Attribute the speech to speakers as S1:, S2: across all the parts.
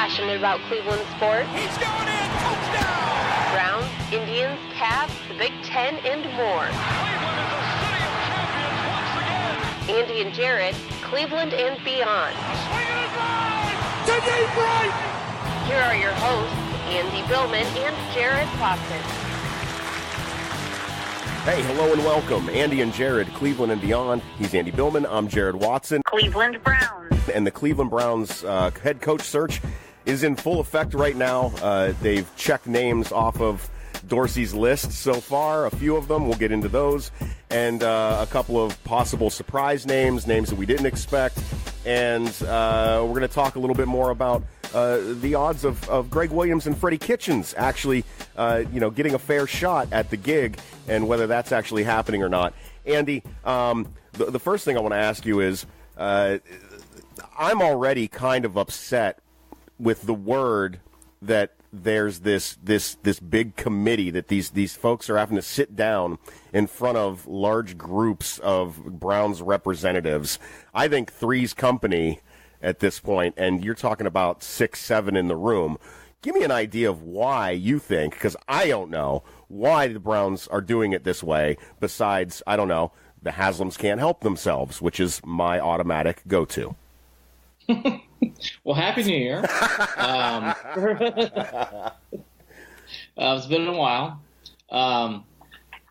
S1: passionate about Cleveland sports.
S2: He's going in, touchdown!
S1: Browns, Indians, Cavs, the Big Ten, and more.
S2: Cleveland is a city of champions once again!
S1: Andy and Jarid, Cleveland and beyond.
S2: Swinging it right! To deep right!
S1: Here are your hosts, Andy Billman and Jarid Watson.
S3: Hey, hello and welcome. Andy and Jarid, Cleveland and beyond. He's Andy Billman. I'm Jarid Watson.
S1: Cleveland Browns.
S3: And the Cleveland Browns head coach search is in full effect right now. They've checked names off of Dorsey's list so far. A few of them. We'll get into those. And a couple of possible surprise names that we didn't expect. And we're going to talk a little bit more about the odds of Greg Williams and Freddie Kitchens actually, getting a fair shot at the gig and whether that's actually happening or not. Andy, the first thing I want to ask you is, I'm already kind of upset with the word that there's this big committee that these folks are having to sit down in front of large groups of Browns representatives. I think three's company at this point, and you're talking about 6, 7 in the room. Give me an idea of why you think, because I don't know, why the Browns are doing it this way, besides, I don't know, the Haslems can't help themselves, which is my automatic go-to.
S4: Well, Happy New Year. It's been a while. All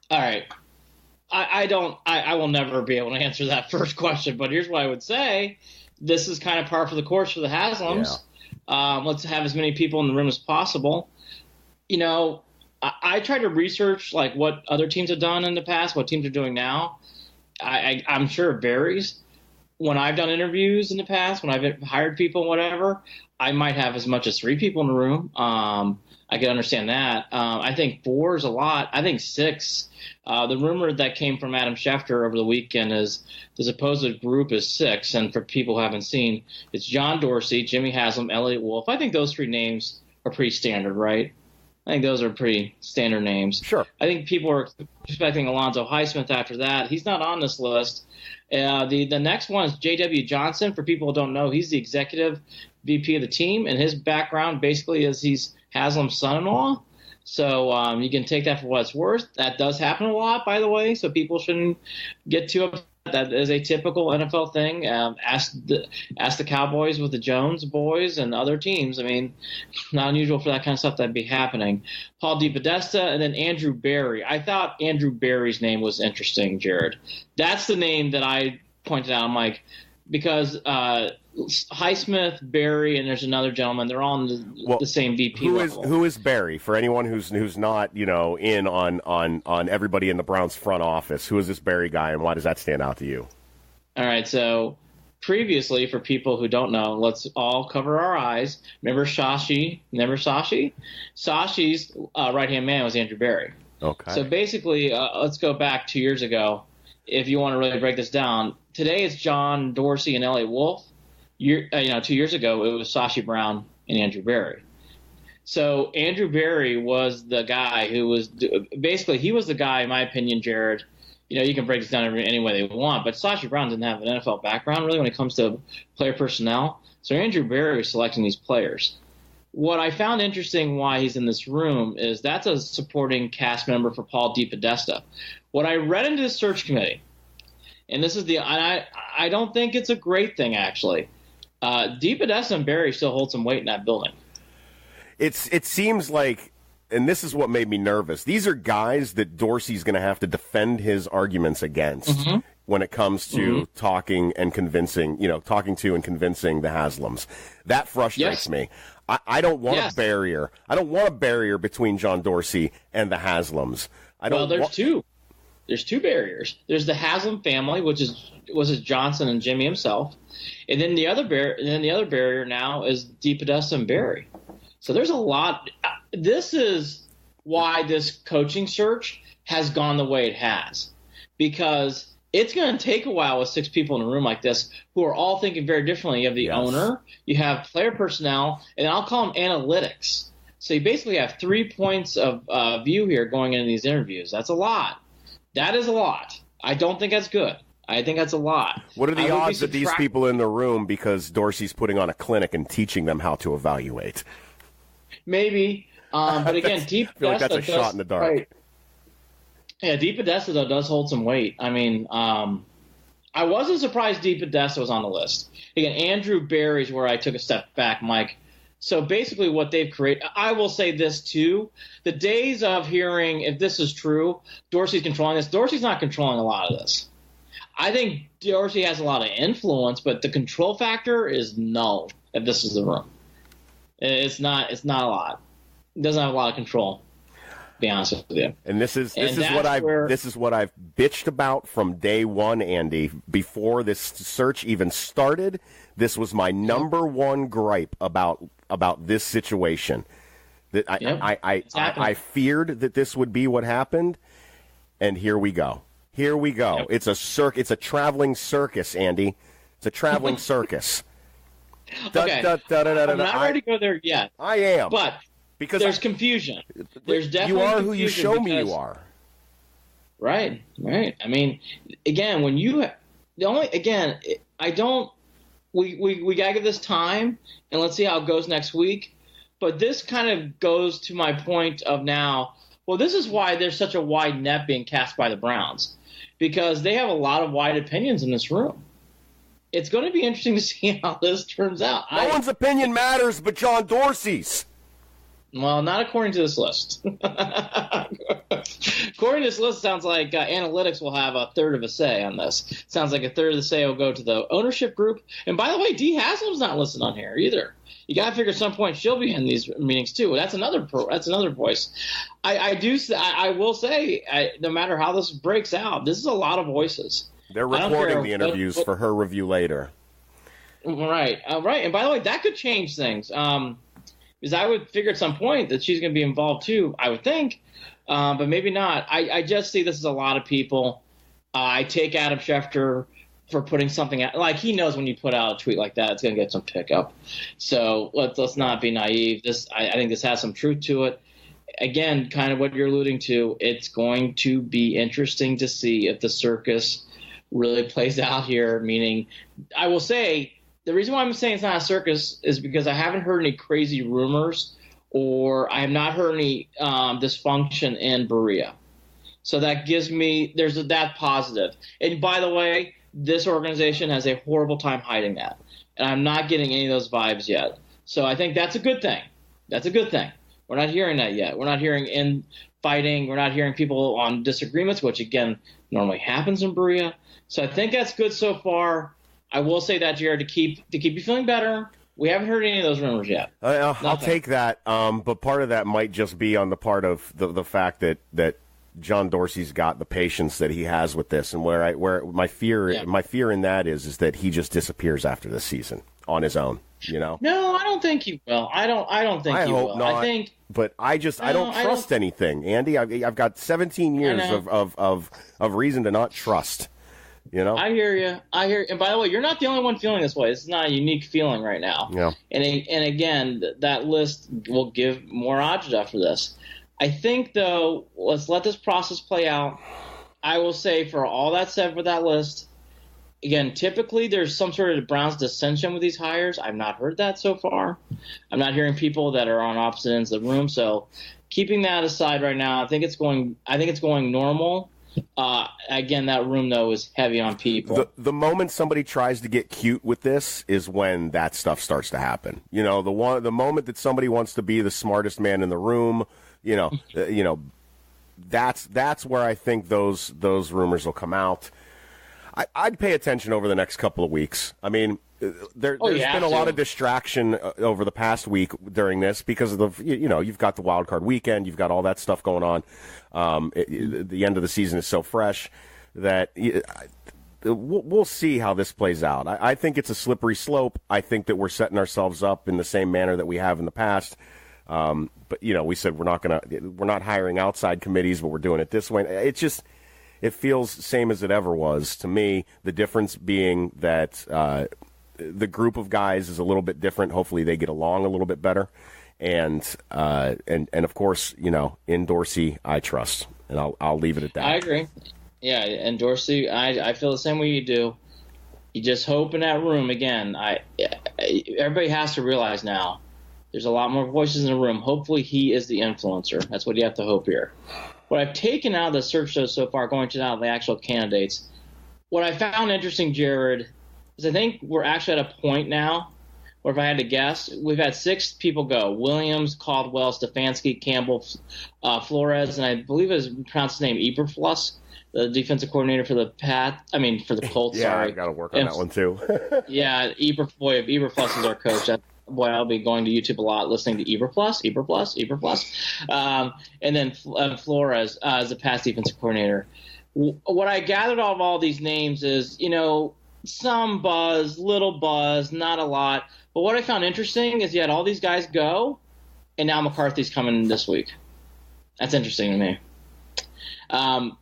S4: right. I will never be able to answer that first question, but here's what I would say. This is kind of par for the course for the Haslems. Yeah. Let's have as many people in the room as possible. I try to research like what other teams have done in the past, what teams are doing now. I'm sure it varies. When I've done interviews in the past, when I've hired people, whatever, I might have as much as 3 people in the room. I can understand that. I think 4 is a lot. I think 6. The rumor that came from Adam Schefter over the weekend is the supposed group is 6. And for people who haven't seen, it's John Dorsey, Jimmy Haslam, Elliott Wolf. I think those 3 names are pretty standard, right? I think those are pretty standard names.
S3: Sure.
S4: I think people are expecting Alonzo Highsmith after that. He's not on this list. The next one is J.W. Johnson. For people who don't know, he's the executive VP of the team, and his background basically is he's Haslem's son-in-law. So you can take that for what it's worth. That does happen a lot, by the way, so people shouldn't get too upset. That is a typical NFL thing. Ask the Cowboys with the Jones boys and other teams. I mean, not unusual for that kind of stuff to be happening. Paul DePodesta and then Andrew Berry. I thought Andrew Berry's name was interesting, Jared. That's the name that I pointed out. I'm like, because Highsmith, Berry, and there's another gentleman. They're all on the same VP level.
S3: Who is Berry? For anyone who's not in on everybody in the Browns front office, who is this Berry guy, and why does that stand out to you?
S4: All right, so previously, for people who don't know, let's all cover our eyes. Remember Sashi? Sashi's right-hand man was Andrew Berry.
S3: Okay.
S4: So basically, let's go back 2 years ago. If you want to really break this down, today it's John Dorsey and Elliott Wolf. 2 years ago, it was Sashi Brown and Andrew Berry. So Andrew Berry was the guy who was basically he was the guy, in my opinion, Jared. You can break this down any way they want, but Sashi Brown didn't have an NFL background really when it comes to player personnel. So Andrew Berry was selecting these players. What I found interesting why he's in this room is that's a supporting cast member for Paul DePodesta. What I read into the search committee, and this is I don't think it's a great thing actually. DePodesta and Berry still hold some weight in that building.
S3: It seems like, and this is what made me nervous, these are guys that Dorsey's going to have to defend his arguments against when it comes to talking to and convincing the Haslems. That frustrates me. I don't want a barrier. I don't want a barrier between John Dorsey and the Haslems.
S4: There's two. There's 2 barriers. There's the Haslem family, which was Johnson and Jimmy himself, and then the other barrier now is DePodesta and Berry. So there's a lot. This is why this coaching search has gone the way it has, because it's going to take a while with 6 people in a room like this who are all thinking very differently. You have the owner, you have player personnel, and I'll call them analytics. So you basically have 3 points of view here going into these interviews. That's a lot. That is a lot. I don't think that's good. I think that's a lot.
S3: What are the odds that these people in the room because Dorsey's putting on a clinic and teaching them how to evaluate?
S4: Maybe. But again, Deep
S3: I feel like that's a shot in the dark.
S4: Right. Yeah, Deep Podesta, though, does hold some weight. I mean, I wasn't surprised Deep Podesta was on the list. Again, Andrew Barry's where I took a step back, Mike. So basically what they've created, I will say this too, the days of hearing if this is true, Dorsey's controlling this, Dorsey's not controlling a lot of this. I think Dorsey has a lot of influence, but the control factor is null if this is the room. It's not a lot. It doesn't have a lot of control, to be honest with you.
S3: And this is what I've bitched about from day one, Andy. Before this search even started, this was my number one gripe about this situation. That I feared that this would be what happened, and here we go. Here we go. Yep. It's a traveling circus, Andy. It's a traveling circus.
S4: Okay. I'm not ready to go there yet.
S3: I am.
S4: But because there's confusion. There's definitely
S3: you are
S4: confusion
S3: who you show me you are.
S4: Right. I mean, again, when you I don't. We gotta give this time, and let's see how it goes next week. But this kind of goes to my point of now. Well, this is why there's such a wide net being cast by the Browns, because they have a lot of wide opinions in this room. It's going to be interesting to see how this turns out.
S3: No one's opinion matters but John Dorsey's.
S4: Well, not according to this list. According to this list, it sounds like analytics will have a third of a say on this. It sounds like a third of the say will go to the ownership group. And by the way, Dee Haslem's not listed on here either. You got to figure at some point she'll be in these meetings too. That's another voice. I will say, no matter how this breaks out, this is a lot of voices.
S3: They're recording the interviews for her review later.
S4: Right. And by the way, that could change things. Because I would figure at some point that she's going to be involved too, I would think, but maybe not. I just see this as a lot of people. I take Adam Schefter for putting something out. Like, he knows when you put out a tweet like that, it's going to get some pickup. So let's not be naive. I think this has some truth to it. Again, kind of what you're alluding to, it's going to be interesting to see if the circus really plays out here, meaning I will say the reason why I'm saying it's not a circus is because I haven't heard any crazy rumors or I have not heard any dysfunction in Berea. So that gives me – there's that positive. And by the way, this organization has a horrible time hiding that. And I'm not getting any of those vibes yet. So I think that's a good thing. That's a good thing. We're not hearing that yet. We're not hearing infighting. We're not hearing people on disagreements, which, again, normally happens in Berea. So I think that's good so far. I will say that, Jared, to keep you feeling better. We haven't heard any of those rumors yet.
S3: I'll take that. But part of that might just be on the part of the fact that John Dorsey's got the patience that he has with this, and where my fear in that is that he just disappears after this season on his own. You know?
S4: No, I don't think he will. I don't think he will.
S3: Not,
S4: I think.
S3: But I don't trust anything, Andy. I've got 17 years of reason to not trust. You know? I hear you.
S4: And by the way, you're not the only one feeling this way. This is not a unique feeling right now.
S3: Yeah.
S4: And again, that list will give more odds after this. I think, though, let's let this process play out. I will say, for all that said for that list, again, typically there's some sort of Browns dissension with these hires. I've not heard that so far. I'm not hearing people that are on opposite ends of the room. So keeping that aside right now, I think it's going normal. Again, that room, though, is heavy on people.
S3: The moment somebody tries to get cute with this is when that stuff starts to happen. You know, the moment that somebody wants to be the smartest man in the room, that's where I think those rumors will come out. I'd pay attention over the next couple of weeks. I mean, there's been a lot of distraction over the past week during this because of you've got the wild card weekend, you've got all that stuff going on. The end of the season is so fresh that we'll see how this plays out. I think it's a slippery slope. I think that we're setting ourselves up in the same manner that we have in the past. But we said we're not hiring outside committees, but we're doing it this way. It feels the same as it ever was to me. The difference being that the group of guys is a little bit different. Hopefully they get along a little bit better. And of course, in Dorsey, I trust. And I'll leave it at that.
S4: I agree. Yeah, and Dorsey, I feel the same way you do. You just hope in that room again. Everybody has to realize now there's a lot more voices in the room. Hopefully he is the influencer. That's what you have to hope here. What I've taken out of the search show so far, going to now the actual candidates, what I found interesting, Jared, is I think we're actually at a point now where if I had to guess, we've had 6 people go: Williams, Caldwell, Stefanski, Campbell, Flores, and I believe it's pronounced his name Eberflus, the defensive coordinator for the Colts.
S3: Yeah,
S4: sorry.
S3: I got to work on that one too.
S4: Yeah, Eberflus is our coach. Boy, I'll be going to YouTube a lot, listening to Eberflus. And then Flores as the pass defensive coordinator. What I gathered out of all these names is, some buzz, little buzz, not a lot. But what I found interesting is you had all these guys go, and now McCarthy's coming this week. That's interesting to me.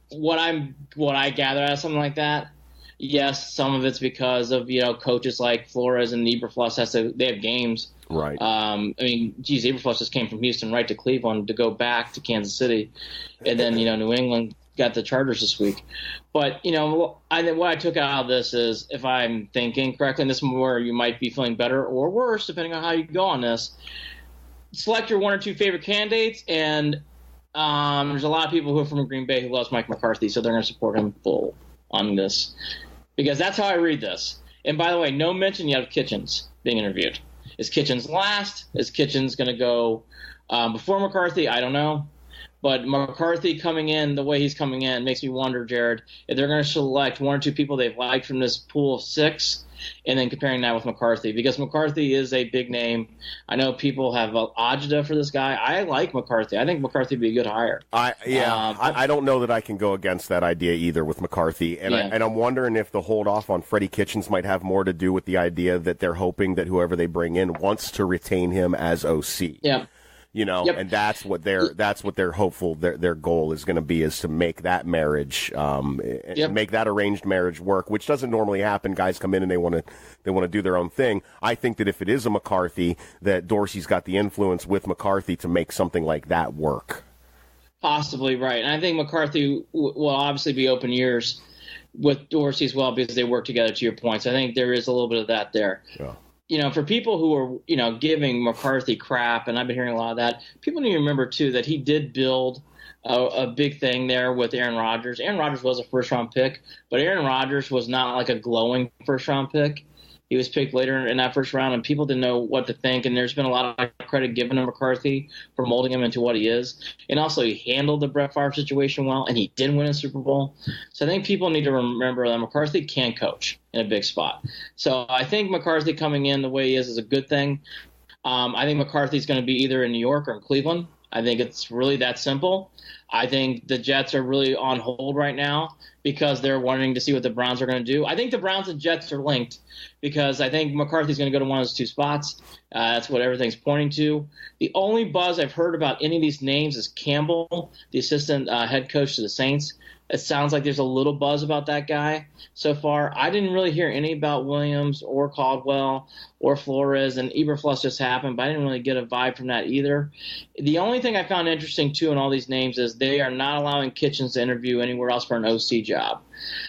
S4: What I gather out of something like that, yes, some of it's because of coaches like Flores and Eberflus they have games.
S3: Right.
S4: Eberflus just came from Houston right to Cleveland to go back to Kansas City, and then New England got the Chargers this week. But what I took out of this is, if I'm thinking correctly, and this is where you might be feeling better or worse depending on how you go on this. Select your 1 or 2 favorite candidates, and there's a lot of people who are from Green Bay who loves Mike McCarthy, so they're going to support him full on this, because that's how I read this. And by the way, no mention yet of Kitchens being interviewed. Is Kitchens last? Is Kitchens going to go before McCarthy? I don't know. But McCarthy coming in the way he's coming in makes me wonder, Jared, if they're going to select 1 or 2 people they've liked from this pool of 6, and then comparing that with McCarthy, because McCarthy is a big name. I know people have agita for this guy. I like McCarthy. I think McCarthy would be a good hire.
S3: I don't know that I can go against that idea either with McCarthy, and I'm wondering if the hold off on Freddie Kitchens might have more to do with the idea that they're hoping that whoever they bring in wants to retain him as OC.
S4: Yeah.
S3: And that's what they're hopeful their goal is going to be, is to make that marriage, make that arranged marriage work, which doesn't normally happen. Guys come in and they want to do their own thing. I think that if it is a McCarthy, that Dorsey's got the influence with McCarthy to make something like that work. Possibly,
S4: right. And I think McCarthy will obviously be open ears with Dorsey as well, because they work together, to your point. So I think there is a little bit of that there. Yeah. For people who are, giving McCarthy crap, and I've been hearing a lot of that, people need to remember, too, that he did build a big thing there with Aaron Rodgers. Aaron Rodgers was a first-round pick, but Aaron Rodgers was not like a glowing first-round pick. He was picked later in that first round, and people didn't know what to think, and there's been a lot of credit given to McCarthy for molding him into what he is. And also, he handled the Brett Favre situation well, and he did win a Super Bowl. So I think people need to remember that McCarthy can coach in a big spot. So I think McCarthy coming in the way he is a good thing. I think McCarthy's going to be either in New York or in Cleveland. I think it's really that simple. I think the Jets are really on hold right now because they're wanting to see what the Browns are going to do. I think the Browns and Jets are linked because I think McCarthy's going to go to one of those 2 spots. That's what everything's pointing to. The only buzz I've heard about any of these names is Campbell, the assistant head coach to the Saints. It sounds like there's a little buzz about that guy so far. I didn't really hear any about Williams or Caldwell or Flores, and Eberflus just happened, but I didn't really get a vibe from that either. The only thing I found interesting, too, in all these names is they are not allowing Kitchens to interview anywhere else for an OC job.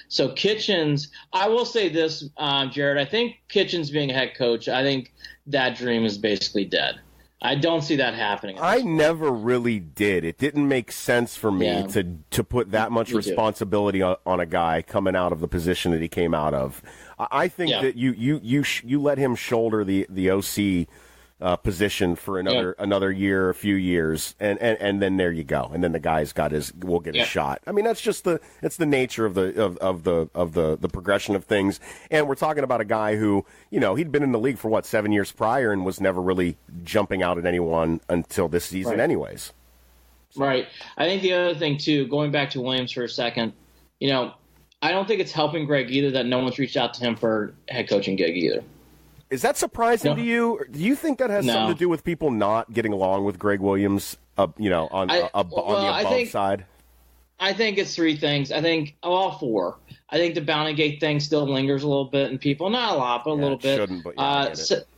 S4: So Kitchens, I will say this, Jared, I think Kitchens being a head coach, I think that dream is basically dead. I don't see that happening.
S3: I never really did. It didn't make sense for me to put that much responsibility on a guy coming out of the position that he came out of. I think that you let him shoulder the OC position for another year, a few years, and then there you go. And then the guy's will get his shot. I mean, that's just it's the nature of the progression of things. And we're talking about a guy who, he'd been in the league for 7 years prior and was never really jumping out at anyone until this season, anyways.
S4: So. Right. I think the other thing too, going back to Williams for a second, I don't think it's helping Greg either that no one's reached out to him for a head coaching gig either.
S3: Is that surprising to you? Do you think that has something to do with people not getting along with Greg Williams, on the above side?
S4: I think it's 3 things. I think all 4. I think the Bounty Gate thing still lingers a little bit in people. Not a lot, but a little bit.
S3: Shouldn't, but I get it.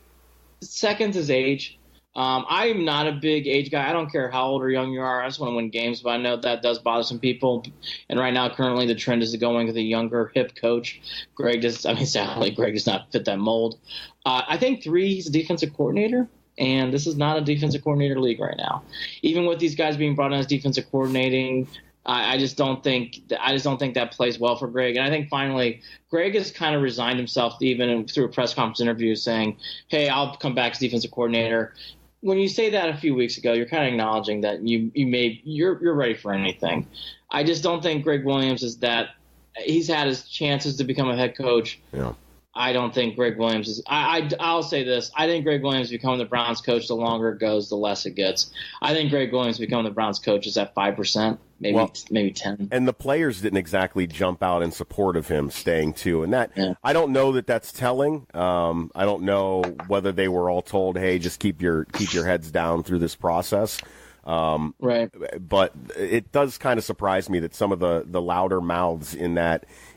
S4: Second is age. I'm not a big age guy. I don't care how old or young you are. I just want to win games, but I know that does bother some people. And right now, currently, the trend is going with a younger, hip coach. Sadly, Greg does not fit that mold. I think 3, he's a defensive coordinator, and this is not a defensive coordinator league right now. Even with these guys being brought in as defensive coordinating, I just don't think that plays well for Greg. And I think finally, Greg has kind of resigned himself, even through a press conference interview, saying, "Hey, I'll come back as defensive coordinator." When you say that a few weeks ago, you're kind of acknowledging that you're ready for anything. I just don't think Greg Williams is that. He's had his chances to become a head coach. Yeah. I don't think Greg Williams is. I'll say this. I think Greg Williams becoming the Browns coach, the longer it goes, the less it gets. I think Greg Williams becoming the Browns coach is at 5%, maybe 10.
S3: And the players didn't exactly jump out in support of him staying too. And I don't know that that's telling. I don't know whether they were all told, "Hey, just keep your heads down through this process."
S4: Right.
S3: But it does kind of surprise me that some of the louder mouths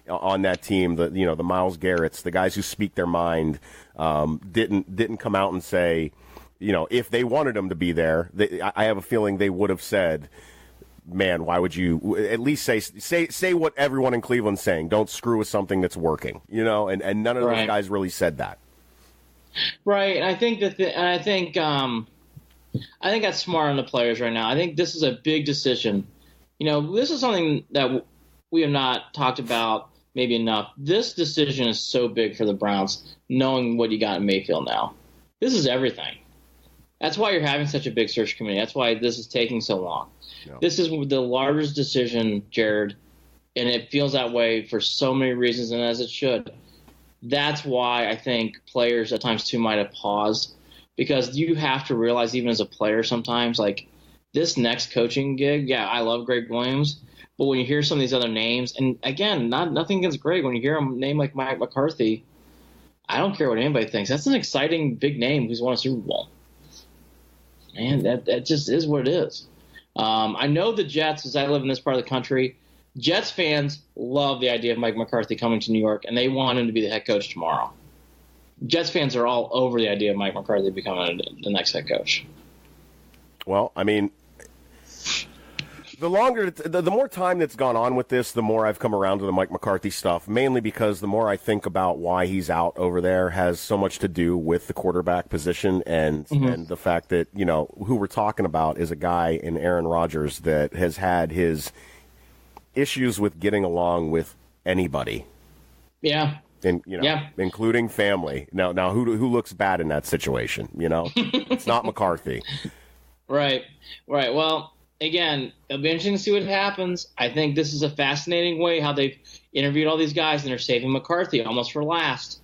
S3: on that team, the Myles Garretts, the guys who speak their mind, didn't come out and say, if they wanted him to be there, I have a feeling they would have said, "Man, why would you at least say what everyone in Cleveland's saying? Don't screw with something that's working." And none of those guys really said that.
S4: Right. And I think I think that's smart on the players right now. I think this is a big decision. This is something that we have not talked about maybe enough. This decision is so big for the Browns, knowing what you got in Mayfield now. This is everything. That's why you're having such a big search committee. That's why this is taking so long. Yeah. This is the largest decision, Jared, and it feels that way for so many reasons, and as it should. That's why I think players at times too might have paused. Because you have to realize, even as a player sometimes, like this next coaching gig, I love Greg Williams, but when you hear some of these other names, and again, nothing against Greg, when you hear a name like Mike McCarthy, I don't care what anybody thinks. That's an exciting big name who's won a Super Bowl. Man, that just is what it is. I know the Jets, as I live in this part of the country, Jets fans love the idea of Mike McCarthy coming to New York, and they want him to be the head coach tomorrow. Jets fans are all over the idea of Mike McCarthy becoming the next head coach.
S3: Well, I mean, the more time that's gone on with this, the more I've come around to the Mike McCarthy stuff, mainly because the more I think about why he's out over there has so much to do with the quarterback position and the fact that, who we're talking about is a guy in Aaron Rodgers that has had his issues with getting along with anybody.
S4: Yeah.
S3: And including family. Now, who looks bad in that situation? It's not McCarthy.
S4: Right. Well, again, it'll be interesting to see what happens. I think this is a fascinating way how they've interviewed all these guys, and they're saving McCarthy almost for last.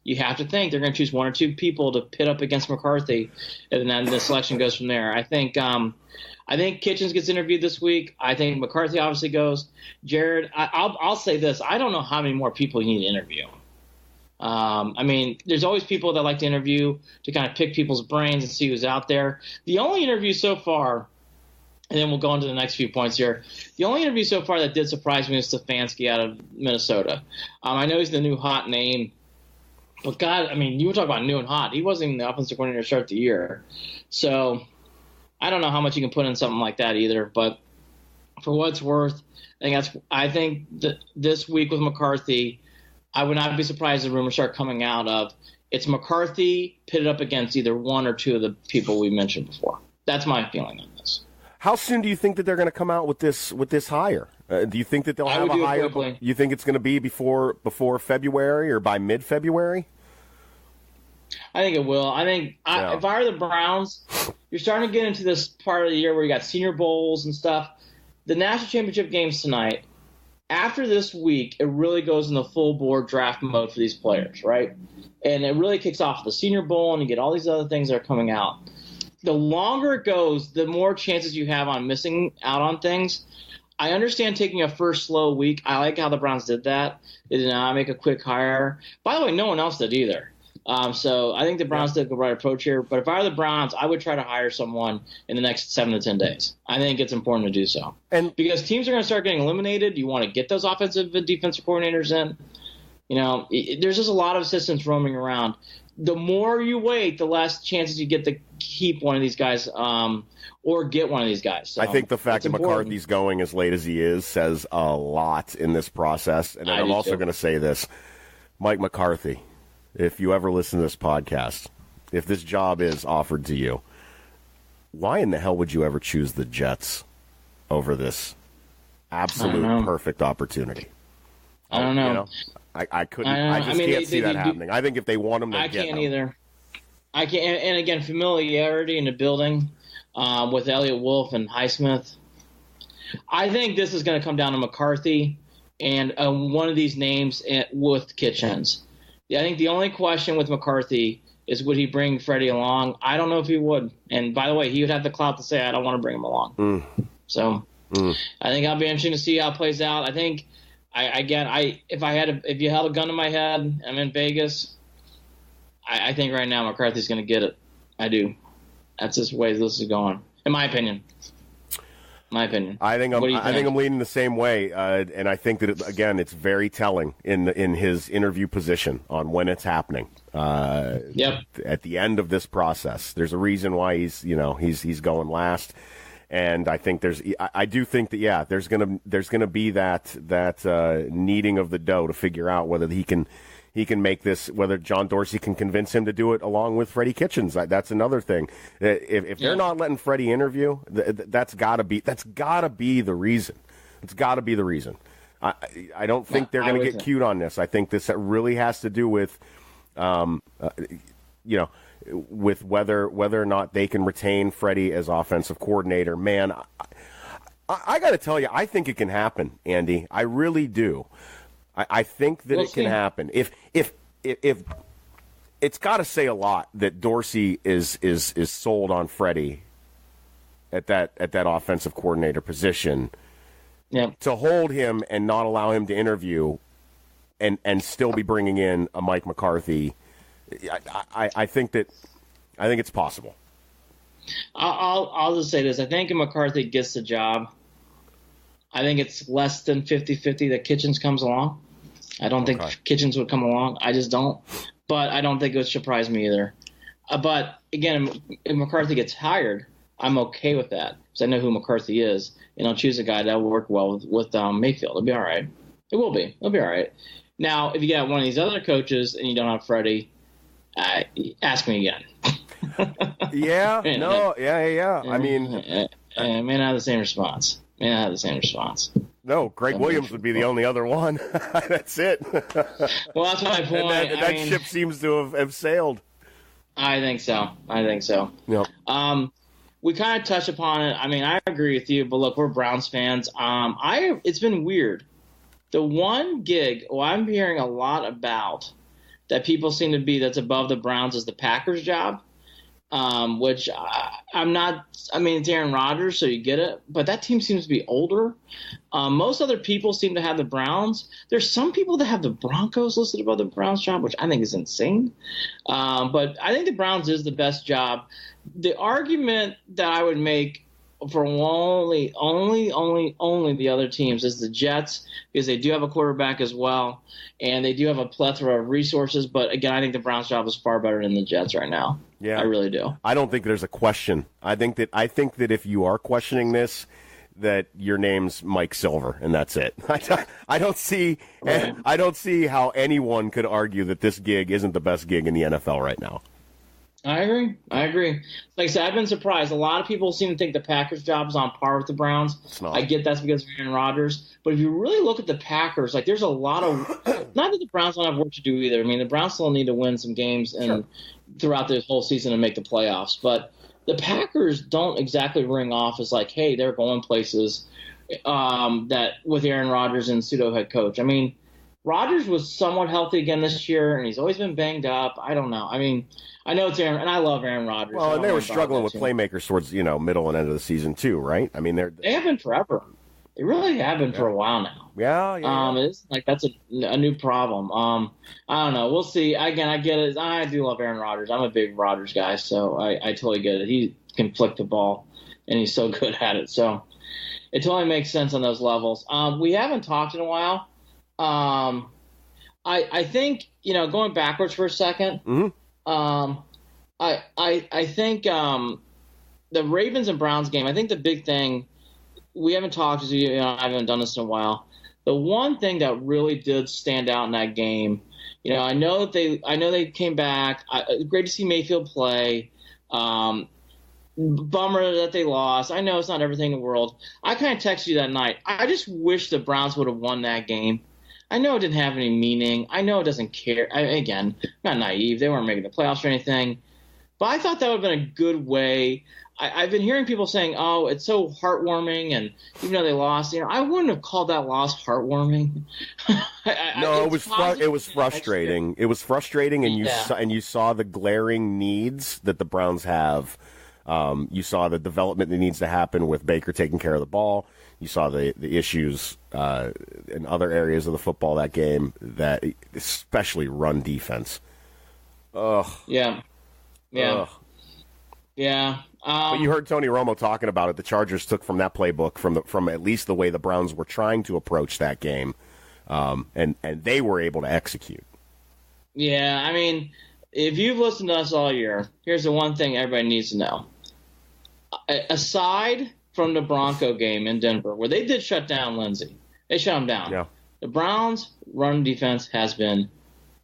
S4: You have to think they're going to choose 1 or 2 people to pit up against McCarthy, and then the selection goes from there. I think Kitchens gets interviewed this week. I think McCarthy obviously goes. Jared, I'll say this: I don't know how many more people you need to interview. There's always people that like to interview to kind of pick people's brains and see who's out there. The only interview so far, and then we'll go on to the next few points here. The only interview so far that did surprise me is Stefanski out of Minnesota. I know he's the new hot name, but God, you were talking about new and hot. He wasn't even the offensive coordinator to start the year. So I don't know how much you can put in something like that either, but for what it's worth, I think this week with McCarthy, I would not be surprised if rumors start coming out of it's McCarthy pitted up against either 1 or 2 of the people we mentioned before. That's my feeling on this.
S3: How soon do you think that they're going to come out with this hire? Do you think that they'll have a hire? You think it's going to be before February or by mid-February?
S4: I think it will. If I were the Browns, you're starting to get into this part of the year where you got Senior Bowls and stuff. The national championship games tonight, after this week, it really goes in the full board draft mode for these players, right? And it really kicks off the Senior Bowl, and you get all these other things that are coming out. The longer it goes, the more chances you have on missing out on things. I understand taking a first slow week. I like how the Browns did that. They did not make a quick hire. By the way, no one else did either. So I think the Browns did the right approach here. But if I were the Browns, I would try to hire someone in the next 7 to 10 days. I think it's important to do so. And because teams are going to start getting eliminated, you want to get those offensive and defensive coordinators in. There's just a lot of assistants roaming around. the more you wait, the less chances you get to keep one of these guys or get one of these guys. So
S3: I think the fact that
S4: important.
S3: McCarthy's going as late as he is says a lot in this process. And then I'm also going to say this. Mike McCarthy, if you ever listen to this podcast, if this job is offered to you, why in the hell would you ever choose the Jets over this absolute perfect opportunity?
S4: I don't know.
S3: You know, I couldn't. I just can't see that happening. I think if they want him, they get him.
S4: I can't either. I can't. And again, familiarity in the building with Elliott Wolf and Highsmith. I think this is going to come down to McCarthy and one of these names with Kitchens. I think the only question with McCarthy is, would he bring Freddie along? I don't know if he would. And by the way, he would have the clout to say, I don't want to bring him along. So I think it'll be interesting to see how it plays out. I think, if you held a gun to my head, I'm in Vegas, I think right now McCarthy's going to get it. I do. That's just the way this is going, in my opinion. I think I'm leaning the same way, and I think that it's very telling in his interview position on when it's happening. Yep. At the end of this process, there's a reason why he's going last, and I think I do think that there's gonna be that kneading of the dough to figure out whether he can make this, whether John Dorsey can convince him to do it along with Freddie Kitchens. That's another thing. If they're not letting Freddie interview, that's got to be the reason. It's got to be the reason. I don't think they're going to get cute on this. I think this really has to do with, with whether or not they can retain Freddie as offensive coordinator. Man, I got to tell you, I think it can happen, Andy. I really do. I think that it can happen. If it's got to say a lot that Dorsey is sold on Freddie at that offensive coordinator position. Yeah. To hold him and not allow him to interview, and still be bringing in a Mike McCarthy. I think it's possible. I'll just say this. I think if McCarthy gets the job, I think it's less than 50-50 that Kitchens comes along. I don't think Kitchens would come along. I just don't. But I don't think it would surprise me either. But, again, if McCarthy gets hired, I'm okay with that because I know who McCarthy is, and I'll choose a guy that will work well with Mayfield. It'll be all right. It will be. It'll be all right. Now, if you got one of these other coaches and you don't have Freddie, ask me again.
S3: Yeah. I mean,
S4: may not have the same response. No,
S3: Greg Williams would be the only other one. That's it.
S4: Well, that's my point.
S3: And that ship seems to have sailed.
S4: I think so.
S3: Yep.
S4: We kind of touched upon it. I mean, I agree with you, but look, we're Browns fans. It's been weird. The one gig I'm hearing a lot about that people seem to be that's above the Browns is the Packers job. Which I'm not. I mean, it's Aaron Rodgers, so you get it. But that team seems to be older. Most other people seem to have the Browns. There's some people that have the Broncos listed above the Browns job, which I think is insane. But I think the Browns is the best job. The argument that I would make for only the other teams is the Jets, because they do have a quarterback as well, and they do have a plethora of resources. But again, I think the Browns job is far better than the Jets right now. Yeah, I really do.
S3: I don't think there's a question. I think that if you are questioning this, that your name's Mike Silver, and that's it. I don't see how anyone could argue that this gig isn't the best gig in the NFL right now.
S4: I agree. Like I said, I've been surprised. A lot of people seem to think the Packers job is on par with the Browns.
S3: It's not.
S4: I get that's because of Aaron Rodgers. But if you really look at the Packers, like there's a lot of – not that the Browns don't have work to do either. I mean, the Browns still need to win some games throughout the whole season and make the playoffs. But the Packers don't exactly ring off as like, hey, they're going places that with Aaron Rodgers and pseudo head coach. I mean, Rodgers was somewhat healthy again this year, and he's always been banged up. I don't know. I mean – I know it's Aaron, and I love Aaron Rodgers.
S3: Well, and they were struggling with playmakers towards middle and end of the season too, right? I mean,
S4: they have been forever. They really have been for a while now.
S3: Yeah.
S4: It's like that's a new problem. I don't know. We'll see. Again, I get it. I do love Aaron Rodgers. I'm a big Rodgers guy, so I totally get it. He can flick the ball, and he's so good at it. So it totally makes sense on those levels. We haven't talked in a while. I think going backwards for a second.
S3: Mm-hmm.
S4: I think the Ravens and Browns game. I think the big thing we haven't talked to I haven't done this in a while. The one thing that really did stand out in that game, I know they came back. Great to see Mayfield play. Bummer that they lost. I know it's not everything in the world. I kind of texted you that night. I just wish the Browns would have won that game. I know it didn't have any meaning. I know it doesn't care. Again, not naive. They weren't making the playoffs or anything. But I thought that would have been a good way. I've been hearing people saying, "Oh, it's so heartwarming," and even though they lost, I wouldn't have called that loss heartwarming.
S3: No, it was frustrating. It was frustrating, and you saw the glaring needs that the Browns have. You saw the development that needs to happen with Baker taking care of the ball. You saw the issues in other areas of the football that game, that especially run defense. Ugh.
S4: Yeah.
S3: Ugh.
S4: Yeah.
S3: But you heard Tony Romo talking about it. The Chargers took from that playbook, from at least the way the Browns were trying to approach that game, and they were able to execute.
S4: Yeah, I mean, if you've listened to us all year, here's the one thing everybody needs to know. Aside from the Bronco game in Denver, where they did shut down Lindsey, they shut him down.
S3: Yeah.
S4: The Browns' run defense has been,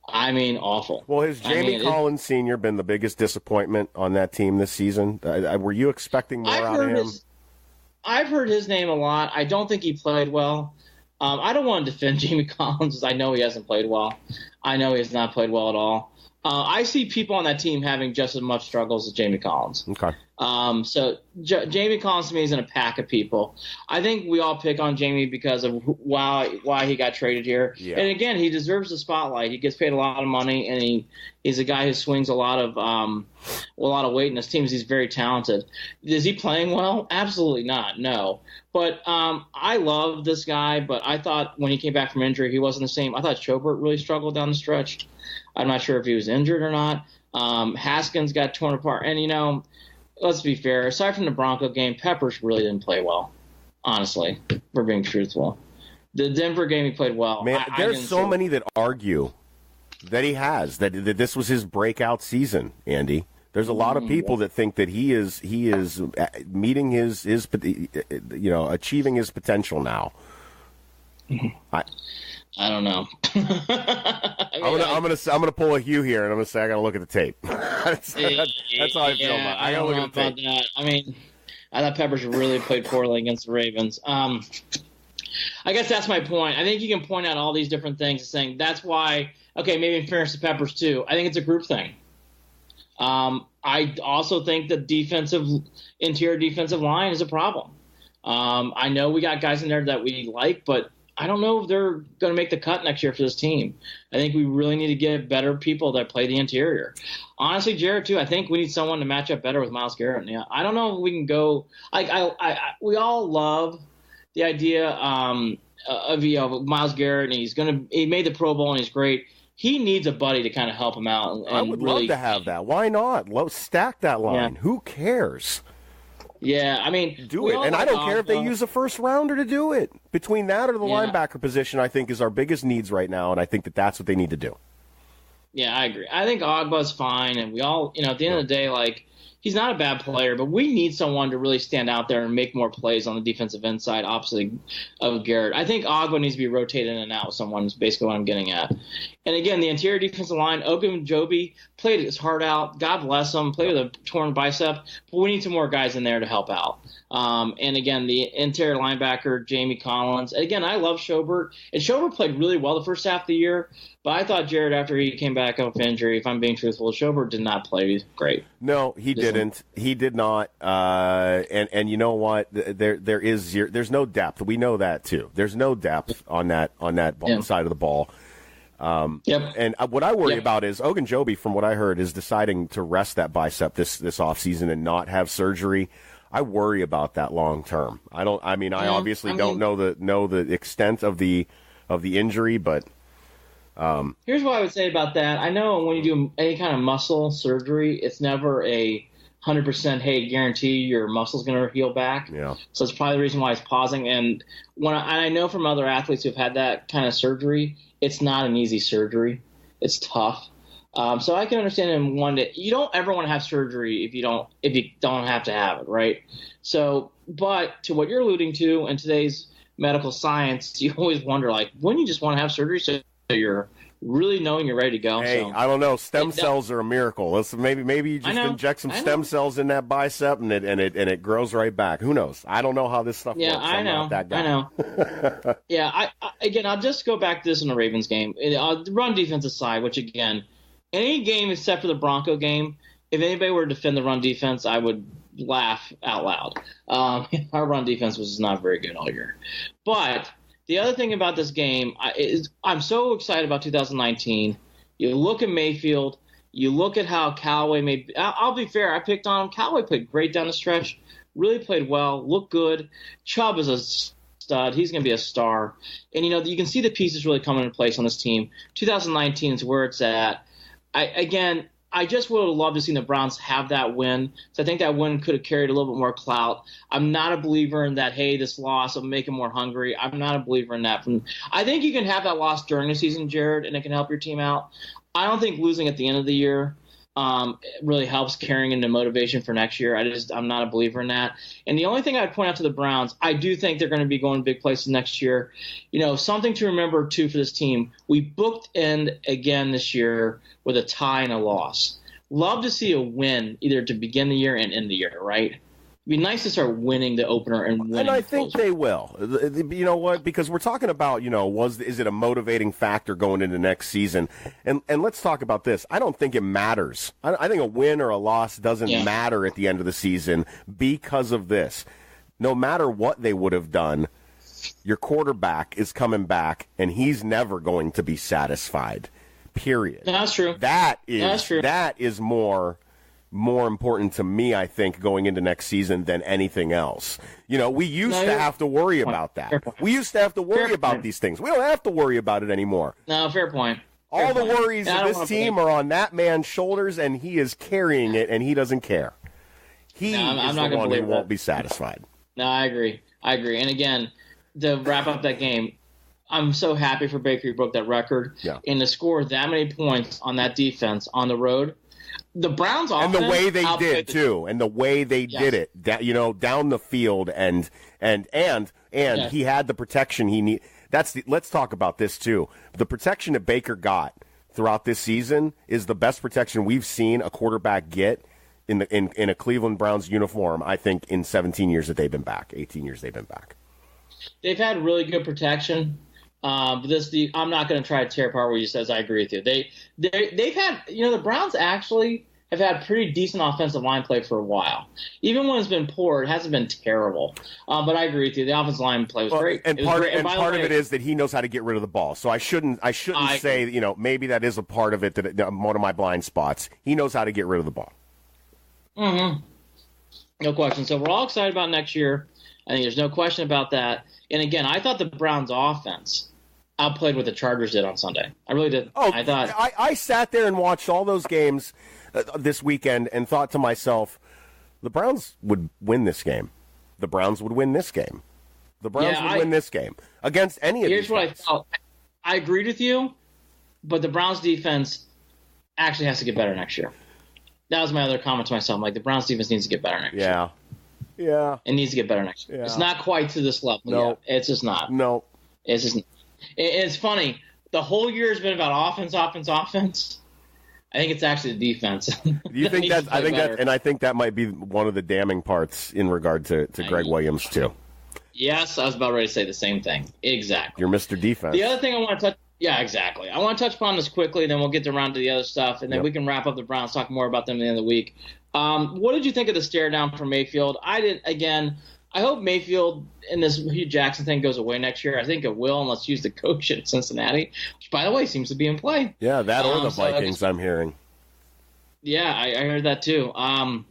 S4: awful.
S3: Well, has Jamie Collins Sr. been the biggest disappointment on that team this season? Were you expecting more out of him?
S4: I've heard his name a lot. I don't think he played well. I don't want to defend Jamie Collins, because I know he hasn't played well. I know he has not played well at all. I see people on that team having just as much struggles as Jamie Collins.
S3: Okay.
S4: So Jamie Collins to me is in a pack of people. I think we all pick on Jamie because of why he got traded here.
S3: Yeah.
S4: And again, he deserves the spotlight. He gets paid a lot of money, and he's a guy who swings a lot of weight in his teams. He's very talented. Is he playing well? Absolutely not. No. But I love this guy. But I thought when he came back from injury, he wasn't the same. I thought Schobert really struggled down the stretch. I'm not sure if he was injured or not. Haskins got torn apart. And, let's be fair. Aside from the Bronco game, Peppers really didn't play well, honestly, for being truthful. The Denver game, he played well.
S3: Man, there's so many that argue that he has, that this was his breakout season, Andy. There's a lot of people that think that he is meeting his achieving his potential now.
S4: I don't know.
S3: I'm gonna pull a Hugh here, and I'm gonna say I gotta look at the tape. that's how I feel. I gotta look at the tape.
S4: That. I thought Peppers really played poorly against the Ravens. I guess that's my point. I think you can point out all these different things and saying that's why. Okay, maybe in fairness to Peppers too. I think it's a group thing. I also think the interior defensive line is a problem. I know we got guys in there that we like, but I don't know if they're going to make the cut next year for this team. I think we really need to get better people that play the interior. Honestly, Jared, too, I think we need someone to match up better with Myles Garrett. Yeah, I don't know if we can go we all love the idea of Myles Garrett, and he made the Pro Bowl, and he's great. He needs a buddy to kind of help him out. And
S3: I would love to have that. Why not? Stack that line. Yeah. Who cares?
S4: Yeah,
S3: do it. And I don't care if they use a first rounder to do it. Between that or the linebacker position, I think is our biggest needs right now, and I think that's what they need to do.
S4: Yeah, I agree. I think Ogba's fine, and we all, at the end of the day, he's not a bad player, but we need someone to really stand out there and make more plays on the defensive end side opposite of Garrett. I think Ogba needs to be rotated in and out with someone is basically what I'm getting at. And again, the interior defensive line, Ogunjobi played his heart out. God bless him. Played with a torn bicep. But we need some more guys in there to help out. And again, the interior linebacker, Jamie Collins. Again, I love Schobert. And Schobert played really well the first half of the year. But I thought Jared, after he came back off injury, if I'm being truthful, Schobert did not play great.
S3: No, he didn't. He did not. And you know what? There's no depth. We know that too. There's no depth on that side of the ball. And what I worry about is Ogunjobi, from what I heard, is deciding to rest that bicep this offseason and not have surgery. I worry about that long term. I obviously don't know the extent of the injury, but
S4: here's what I would say about that. I know when you do any kind of muscle surgery, it's never a 100%, hey, guarantee your muscle's going to heal back.
S3: Yeah.
S4: So it's probably the reason why it's pausing. And I know from other athletes who've had that kind of surgery, it's not an easy surgery. It's tough. So I can understand him wanting to. You don't ever want to have surgery if you don't have to have it, right? So, but to what you're alluding to in today's medical science, you always wonder, like, wouldn't you just want to have surgery so you're really knowing you're ready to go?
S3: Hey,
S4: so,
S3: I don't know. Stem cells are a miracle. Maybe you just inject some stem cells in that bicep and it grows right back. Who knows? I don't know how this stuff works.
S4: I know.
S3: I'm not that guy.
S4: I know. Yeah, again, I'll just go back to this in the Ravens game. Run defense aside, which again, any game except for the Bronco game, if anybody were to defend the run defense, I would laugh out loud. Our run defense was not very good all year. But the other thing about this game is I'm so excited about 2019. You look at Mayfield. You look at how Callaway made – I'll be fair. I picked on him. Callaway played great down the stretch, really played well, looked good. Chubb is a stud. He's going to be a star. And, you can see the pieces really coming into place on this team. 2019 is where it's at. I just would have loved to see the Browns have that win. So I think that win could have carried a little bit more clout. I'm not a believer in that, hey, this loss will make them more hungry. I'm not a believer in that. I think you can have that loss during the season, Jared, and it can help your team out. I don't think losing at the end of the year really helps carrying into motivation for next year. I'm not a believer in that. And the only thing I'd point out to the Browns, I do think they're going to be going big places next year. Something to remember, too, for this team, we booked in again this year with a tie and a loss. Love to see a win either to begin the year and end the year, right? It'd be nice to start winning the opener and winning.
S3: And I think they will. You know what? Because we're talking about, is it a motivating factor going into next season? And let's talk about this. I don't think it matters. I think a win or a loss doesn't matter at the end of the season because of this. No matter what they would have done, your quarterback is coming back, and he's never going to be satisfied. Period.
S4: That's true.
S3: That's true. That is more important to me, I think, going into next season than anything else. We used to have to worry about that. We used to have to worry about these things. We don't have to worry about it anymore.
S4: No, fair point.
S3: All the worries of this team are on that man's shoulders, and he is carrying it, and he doesn't care. I'm not the one who won't be satisfied.
S4: No, I agree. And again, to wrap up that game, I'm so happy for Baker. He broke that record. Yeah. And to score that many points on that defense on the road, the Browns offense,
S3: and the way they did too, and the way they did it, down the field, and he had the protection he need. Let's talk about this too. The protection that Baker got throughout this season is the best protection we've seen a quarterback get in a Cleveland Browns uniform. I think in 17 years that they've been back, 18 years they've been back.
S4: They've had really good protection. I'm not going to try to tear apart what you says. I agree with you. They've had, the Browns actually have had pretty decent offensive line play for a while. Even when it's been poor, it hasn't been terrible. But I agree with you. The offensive line play was great.
S3: And part of it is that he knows how to get rid of the ball. So I shouldn't say, maybe that is a part of it, that one of my blind spots. He knows how to get rid of the ball.
S4: Mm-hmm. No question. So we're all excited about next year. I think there's no question about that. And again, I thought the Browns offense outplayed what the Chargers did on Sunday. I really did.
S3: I sat there and watched all those games this weekend and thought to myself, the Browns would win this game. The Browns would win this game. The Browns would win this game against any of these guys. Here's what I felt.
S4: I agreed with you, but the Browns defense actually has to get better next year. That was my other comment to myself. The Browns defense needs to get better next year.
S3: Yeah.
S4: It needs to get better next year. Yeah. It's not quite to this level yet. It's just not.
S3: No.
S4: It's just – it's funny. The whole year has been about offense. I think it's actually the defense.
S3: You think that? I think that, and I think that might be one of the damning parts in regard to Greg Williams too.
S4: Yes, I was about ready to say the same thing. Exactly.
S3: You're Mr. Defense.
S4: The other thing I want to touch. Yeah, exactly. I want to touch upon this quickly, then we'll get around to the other stuff, and then we can wrap up the Browns, talk more about them at the end of the week. What did you think of the stare down from Mayfield? I hope Mayfield and this Hugh Jackson thing goes away next year. I think it will, and let's use the coach at Cincinnati, which, by the way, seems to be in play.
S3: Yeah, that or the Vikings, I'm hearing.
S4: Yeah, I heard that too. I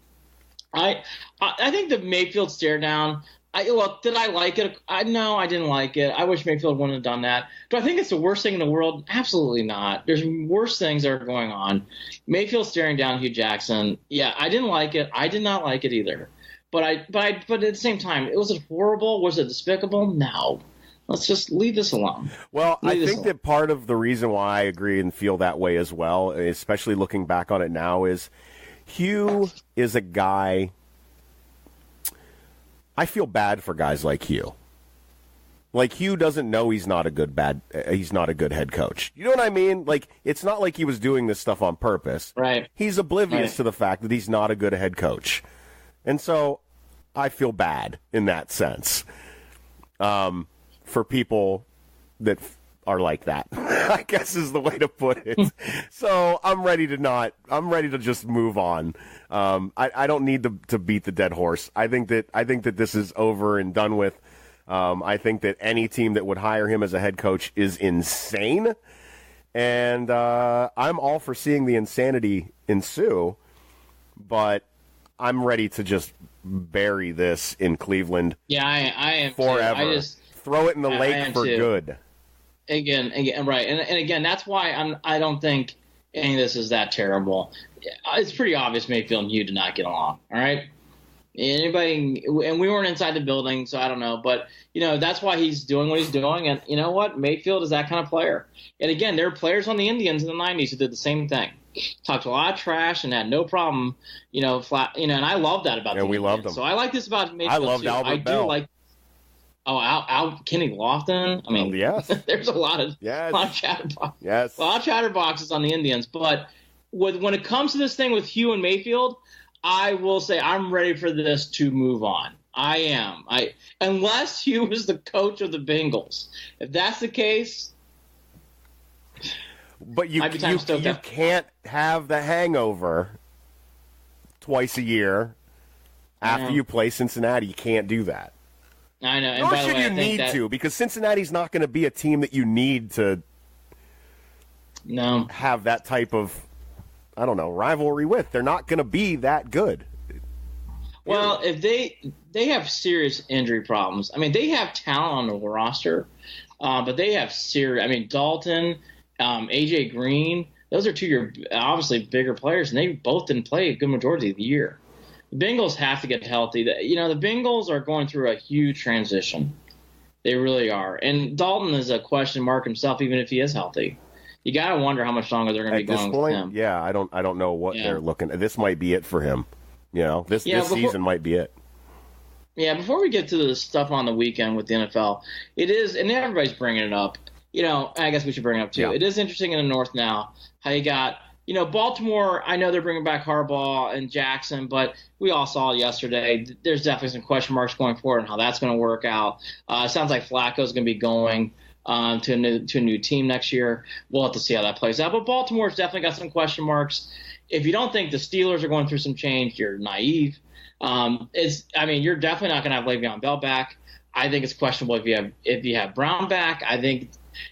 S4: think the Mayfield stare down. Did I like it? No, I didn't like it. I wish Mayfield wouldn't have done that. Do I think it's the worst thing in the world? Absolutely not. There's worse things that are going on. Mayfield staring down Hugh Jackson. Yeah, I didn't like it. I did not like it either. But at the same time, was it horrible? Was it despicable? No. Let's just leave this alone.
S3: Well, I think that part of the reason why I agree and feel that way as well, especially looking back on it now, is Hugh is a guy. I feel bad for guys like Hugh. Like, Hugh doesn't know he's not a good head coach. You know what I mean? Like, it's not like he was doing this stuff on purpose.
S4: Right.
S3: He's oblivious to the fact that he's not a good head coach. And so I feel bad in that sense. For people that are like that, I guess is the way to put it. So I'm ready to just move on. I don't need to beat the dead horse. I think that this is over and done with. I think that any team that would hire him as a head coach is insane. And I'm all for seeing the insanity ensue, but I'm ready to just bury this in Cleveland.
S4: Yeah, I am
S3: forever. Throw it in the lake for good. Again,
S4: right. And again, that's why I don't think any of this is that terrible. It's pretty obvious Mayfield and Hugh did not get along. All right. Anybody, and we weren't inside the building, so I don't know. But, that's why he's doing what he's doing. And you know what? Mayfield is that kind of player. And again, there are players on the Indians in the 90s who did the same thing. Talked a lot of trash and had no problem, and I love that about them.
S3: And we loved them.
S4: So I like this about Mayfield,
S3: I loved
S4: too.
S3: Albert Bell.
S4: Do like Kenny Lofton. I mean,
S3: yes.
S4: There's a lot of chatterboxes.
S3: Yes.
S4: A lot of chatterboxes on the Indians. But when it comes to this thing with Hugh and Mayfield, I will say I'm ready for this to move on. I am. Unless Hugh is the coach of the Bengals. If that's the case,
S3: but you can't have the hangover twice a year after you play Cincinnati. You can't do that.
S4: I know. And
S3: Nor
S4: by the
S3: should
S4: way,
S3: you need to, because Cincinnati's not going to be a team that you need to have that type of, I don't know, rivalry with. They're not going to be that good.
S4: Well, if they have serious injury problems. I mean, they have talent on the roster, but they have serious. I mean, Dalton, AJ Green, those are two obviously bigger players, and they both didn't play a good majority of the year. The Bengals have to get healthy. The Bengals are going through a huge transition. They really are. And Dalton is a question mark himself, even if he is healthy. You got to wonder how much longer they're going to be going with him.
S3: Yeah, I don't know what they're looking at. This might be it for him. This season might be it.
S4: Yeah, before we get to the stuff on the weekend with the NFL, it is, and everybody's bringing it up, I guess we should bring it up too. Yeah. It is interesting in the North now how you got, Baltimore, I know they're bringing back Harbaugh and Jackson, but we all saw yesterday there's definitely some question marks going forward on how that's going to work out. It sounds like Flacco's going to be going to a new team next year. We'll have to see how that plays out. But Baltimore's definitely got some question marks. If you don't think the Steelers are going through some change, you're naive. You're definitely not going to have Le'Veon Bell back. I think it's questionable if you have Brown back. I think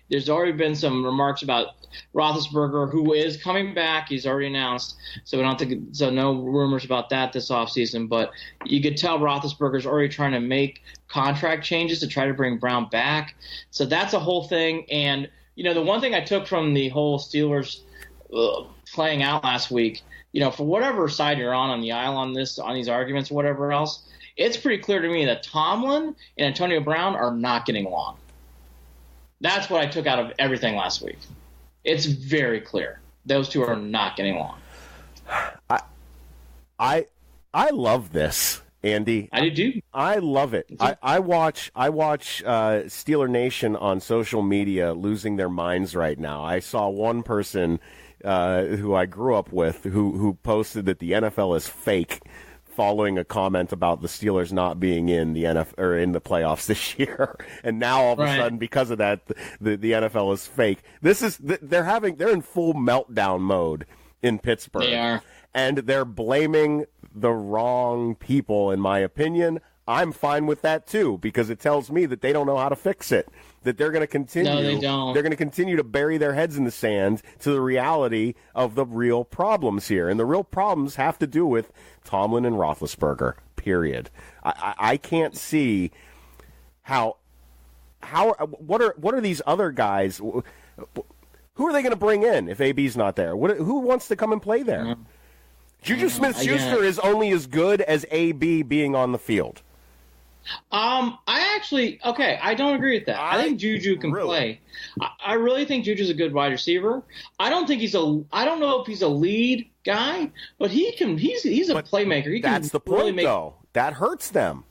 S4: there's already been some remarks about Roethlisberger, who is coming back. He's already announced, so we don't think so. No rumors about that this offseason. But you could tell Roethlisberger's already trying to make contract changes to try to bring Brown back. So that's a whole thing. And the one thing I took from the whole Steelers playing out last week, for whatever side you're on the aisle on these arguments or whatever else, it's pretty clear to me that Tomlin and Antonio Brown are not getting along. That's what I took out of everything last week. It's very clear. Those two are not getting along.
S3: I love this, Andy.
S4: I do too.
S3: I love it. I watch Steeler Nation on social media losing their minds right now. I saw one person who I grew up with who posted that the NFL is fake, following a comment about the Steelers not being in the NFL or in the playoffs this year, and now all of a sudden, because of that, the NFL is fake. They're in full meltdown mode in Pittsburgh.
S4: They are,
S3: and they're blaming the wrong people. In my opinion, I'm fine with that too, because it tells me that they don't know how to fix it. That they're going to continue.
S4: No, they don't.
S3: They're going to continue to bury their heads in the sand to the reality of the real problems here, and the real problems have to do with Tomlin and Roethlisberger. Period. I can't see how what are these other guys? Who are they going to bring in if AB's not there? Who wants to come and play there? Juju Smith-Schuster is only as good as AB being on the field.
S4: I don't agree with that. I think Juju can play. I really think Juju's a good wide receiver. I don't know if he's a lead guy, but he's a playmaker.
S3: That's the point, though. That hurts them.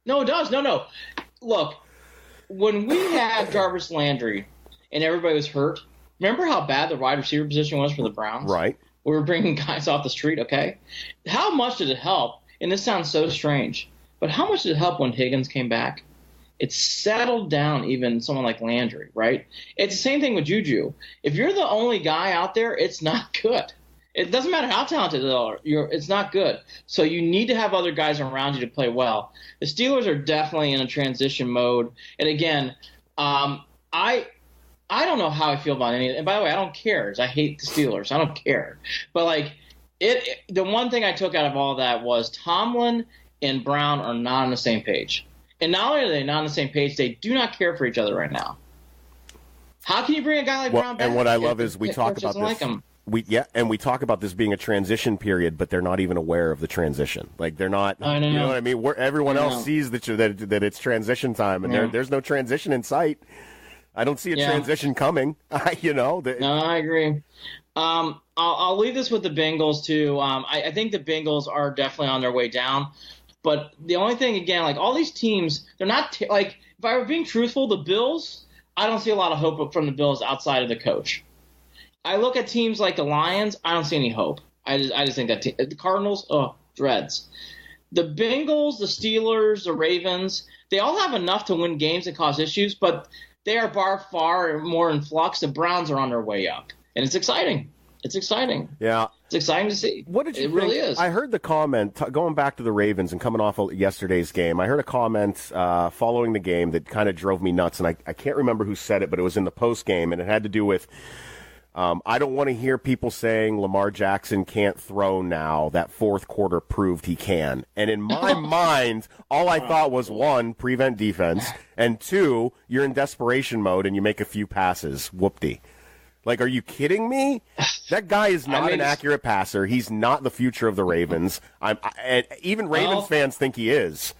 S4: No, it does. No. Look, when we had Jarvis Landry and everybody was hurt, remember how bad the wide receiver position was for the Browns?
S3: Right.
S4: We were bringing guys off the street, okay? How much did it help? And this sounds so strange, but how much did it help when Higgins came back? It settled down even someone like Landry, right? It's the same thing with Juju. If you're the only guy out there, it's not good. It doesn't matter how talented they are. It's not good. So you need to have other guys around you to play well. The Steelers are definitely in a transition mode. And again, I don't know how I feel about any of it. And by the way, I don't care. I hate the Steelers. I don't care. But the one thing I took out of all that was Tomlin and Brown are not on the same page. And not only are they not on the same page, they do not care for each other right now. How can you bring a guy like Brown back?
S3: And what I love is we talk about this. We talk about this being a transition period, but they're not even aware of the transition. Like they're not.
S4: I know.
S3: You know what I mean? Where everyone else sees that it's transition time, and there's no transition in sight. I don't see a transition coming. No,
S4: I agree. I'll leave this with the Bengals too. I think the Bengals are definitely on their way down. But the only thing, again, like all these teams, they're not like. If I were being truthful, the Bills, I don't see a lot of hope from the Bills outside of the coach. I look at teams like the Lions, I don't see any hope. I just think that the Cardinals, dreads. The Bengals, the Steelers, the Ravens, they all have enough to win games and cause issues, but they are by far more in flux. The Browns are on their way up, and it's exciting. It's exciting.
S3: Yeah.
S4: It's exciting to see.
S3: What did you think?
S4: Really is.
S3: I heard the comment, going back to the Ravens and coming off of yesterday's game, I heard a comment following the game that kind of drove me nuts, and I can't remember who said it, but it was in the post game, and it had to do with I don't want to hear people saying Lamar Jackson can't throw now. That fourth quarter proved he can. And in my mind, all I thought was, one, prevent defense, and two, you're in desperation mode and you make a few passes. Whoop-de. Like, are you kidding me? That guy is not an accurate passer. He's not the future of the Ravens. And even Ravens fans think he is.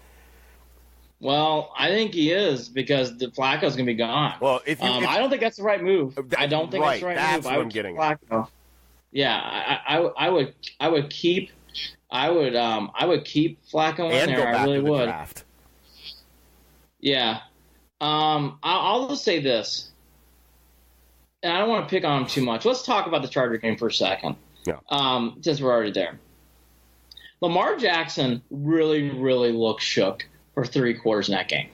S4: Well, I think he is because the Flacco's going to be gone.
S3: Well,
S4: I don't think that's the right move. I don't think that's the right
S3: that's
S4: move.
S3: What I'm getting
S4: Flacco. At. Yeah, I would keep Flacco in there. I really would.
S3: Draft.
S4: Yeah. I'll just say this, and I don't want to pick on him too much. Let's talk about the Charger game for a second.
S3: Yeah.
S4: Since we're already there, Lamar Jackson really, really looked shook for 3 quarters in that game.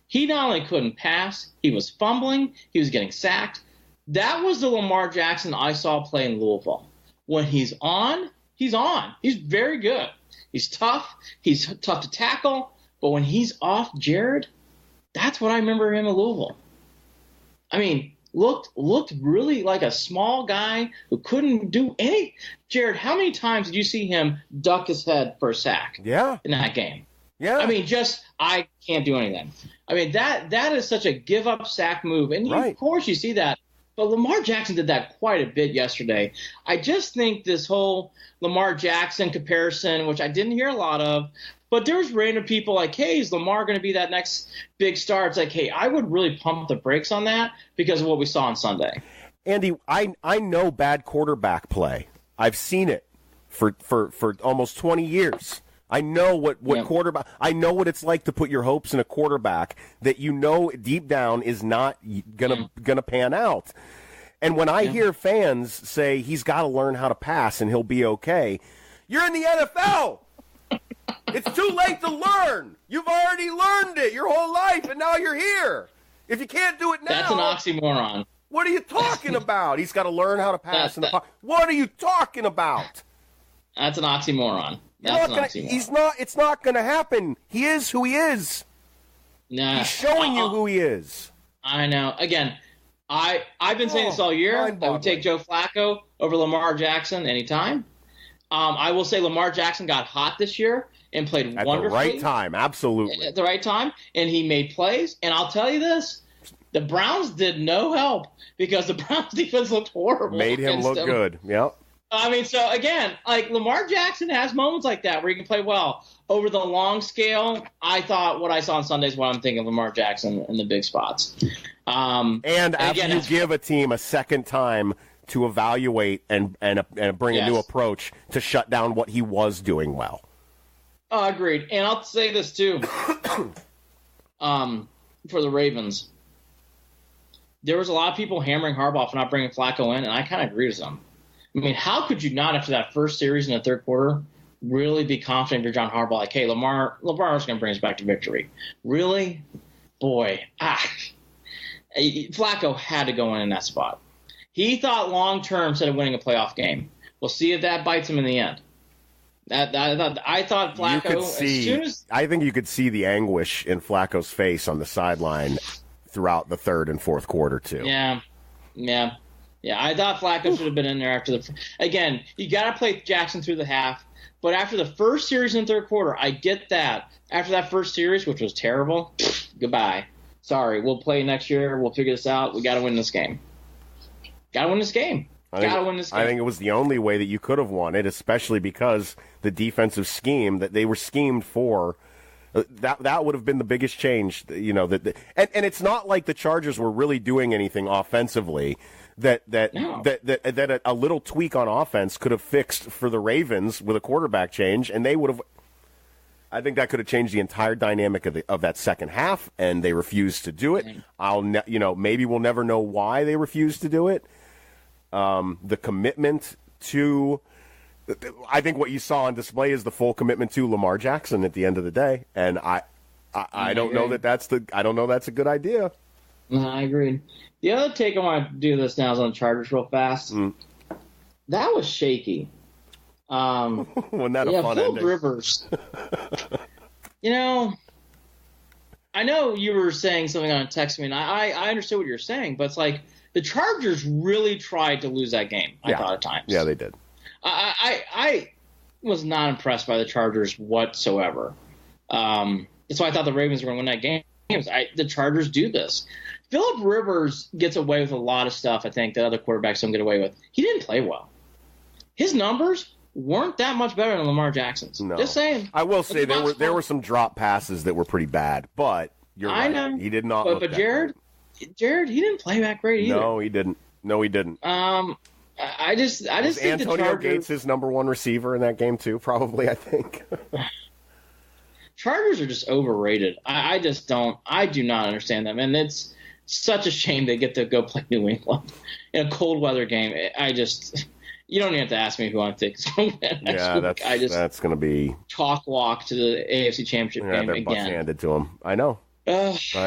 S4: He not only couldn't pass, he was fumbling, he was getting sacked. That was the Lamar Jackson I saw play in Louisville. When he's on, he's on. He's very good. He's tough. He's tough to tackle. But when he's off Jarid, that's what I remember him in Louisville. I mean, looked really like a small guy who couldn't do any. Jarid, how many times did you see him duck his head for a sack?
S3: Yeah.
S4: In that game?
S3: Yeah.
S4: I mean, I can't do anything. I mean, that is such a give-up sack move. And of course you see that. But Lamar Jackson did that quite a bit yesterday. I just think this whole Lamar Jackson comparison, which I didn't hear a lot of, but there's random people like, hey, is Lamar going to be that next big star? It's like, hey, I would really pump the brakes on that because of what we saw on Sunday.
S3: Andy, I know bad quarterback play. I've seen it for almost 20 years. I know what quarterback. I know what it's like to put your hopes in a quarterback that you know deep down is not gonna pan out. And when I hear fans say he's got to learn how to pass and he'll be okay, you're in the NFL. It's too late to learn. You've already learned it your whole life, and now you're here. If you can't do it now,
S4: that's an oxymoron.
S3: What are you talking about? He's got to learn how to pass in the pocket. What are you talking about?
S4: That's an oxymoron.
S3: It's not going to happen. He is who he is.
S4: Nah,
S3: he's showing you who he is.
S4: I know. Again, I've been saying this all year. I would take Joe Flacco over Lamar Jackson anytime. I will say Lamar Jackson got hot this year and played wonderfully.
S3: At the right time, absolutely.
S4: At the right time, and he made plays. And I'll tell you this, the Browns did no help because the Browns defense looked horrible.
S3: Made him look good, yep.
S4: I mean, so again, like Lamar Jackson has moments like that where he can play well. Over the long scale, I thought what I saw on Sunday is what I'm thinking of Lamar Jackson in the big spots.
S3: And after you give a team a second time to evaluate and bring a new approach to shut down what he was doing well.
S4: Agreed. And I'll say this too. For the Ravens, there was a lot of people hammering Harbaugh for not bringing Flacco in, and I kind of agree with them. I mean, how could you not, after that first series in the third quarter, really be confident you're John Harbaugh? Like, hey, Lamar's going to bring us back to victory. Really? Boy. Flacco had to go in that spot. He thought long-term instead of winning a playoff game. We'll see if that bites him in the end. I thought Flacco,
S3: I think you could see the anguish in Flacco's face on the sideline throughout the third and fourth quarter, too.
S4: Yeah. I thought Flacco should have been in there after again, you got to play Jackson through the half, but after the first series in the third quarter, I get that. After that first series, which was terrible, goodbye. Sorry, we'll play next year. We'll figure this out. We got to win this game. I think it was the only way that you could have won it, especially because the defensive scheme that they were schemed for, that would have been the biggest change. And it's not like the Chargers were really doing anything offensively. That a little tweak on offense could have fixed for the Ravens with a quarterback change, and they would have. I think that could have changed the entire dynamic of that second half, and they refused to do it. Maybe we'll never know why they refused to do it. The commitment to, I think what you saw on display is the full commitment to Lamar Jackson at the end of the day, and I don't know that's a good idea. No, I agree. The other take I want to do this now is on the Chargers real fast. That was shaky.
S3: Wasn't that a fun
S4: Philip
S3: ending?
S4: Rivers. I know you were saying something on text me, and I understood what you're saying, but it's like the Chargers really tried to lose that game, I thought at times.
S3: Yeah, they did.
S4: I was not impressed by the Chargers whatsoever. That's why I thought the Ravens were going to win that game. The Chargers do this. Philip Rivers gets away with a lot of stuff, I think, that other quarterbacks don't get away with. He didn't play well. His numbers weren't that much better than Lamar Jackson's.
S3: No.
S4: Just saying.
S3: I will say there were some drop passes that were pretty bad, but you're right.
S4: Know.
S3: He did not.
S4: But Jared, he didn't play that great either.
S3: No, he didn't.
S4: I just
S3: was
S4: think
S3: Antonio
S4: the Chargers,
S3: Gates his number one receiver in that game too. Probably, I think.
S4: Chargers are just overrated. I do not understand them, and it's such a shame they get to go play New England in a cold weather game. You don't even have to ask me who I think is going to win.
S3: Yeah, that's going to be
S4: chalk walk to the AFC Championship game
S3: they're
S4: again.
S3: butts handed to them. I know. I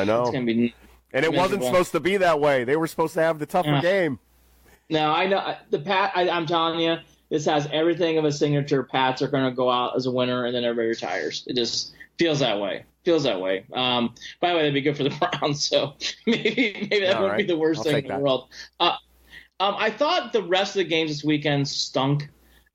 S3: know.
S4: It's going to be.
S3: And it wasn't supposed to be that way. They were supposed to have the tougher game.
S4: No, I know I'm telling you, this has everything of a signature. Pats are going to go out as a winner, and then everybody retires. It just feels that way. By the way, that'd be good for the Browns. So maybe that wouldn't be the worst thing in the world. I thought the rest of the games this weekend stunk.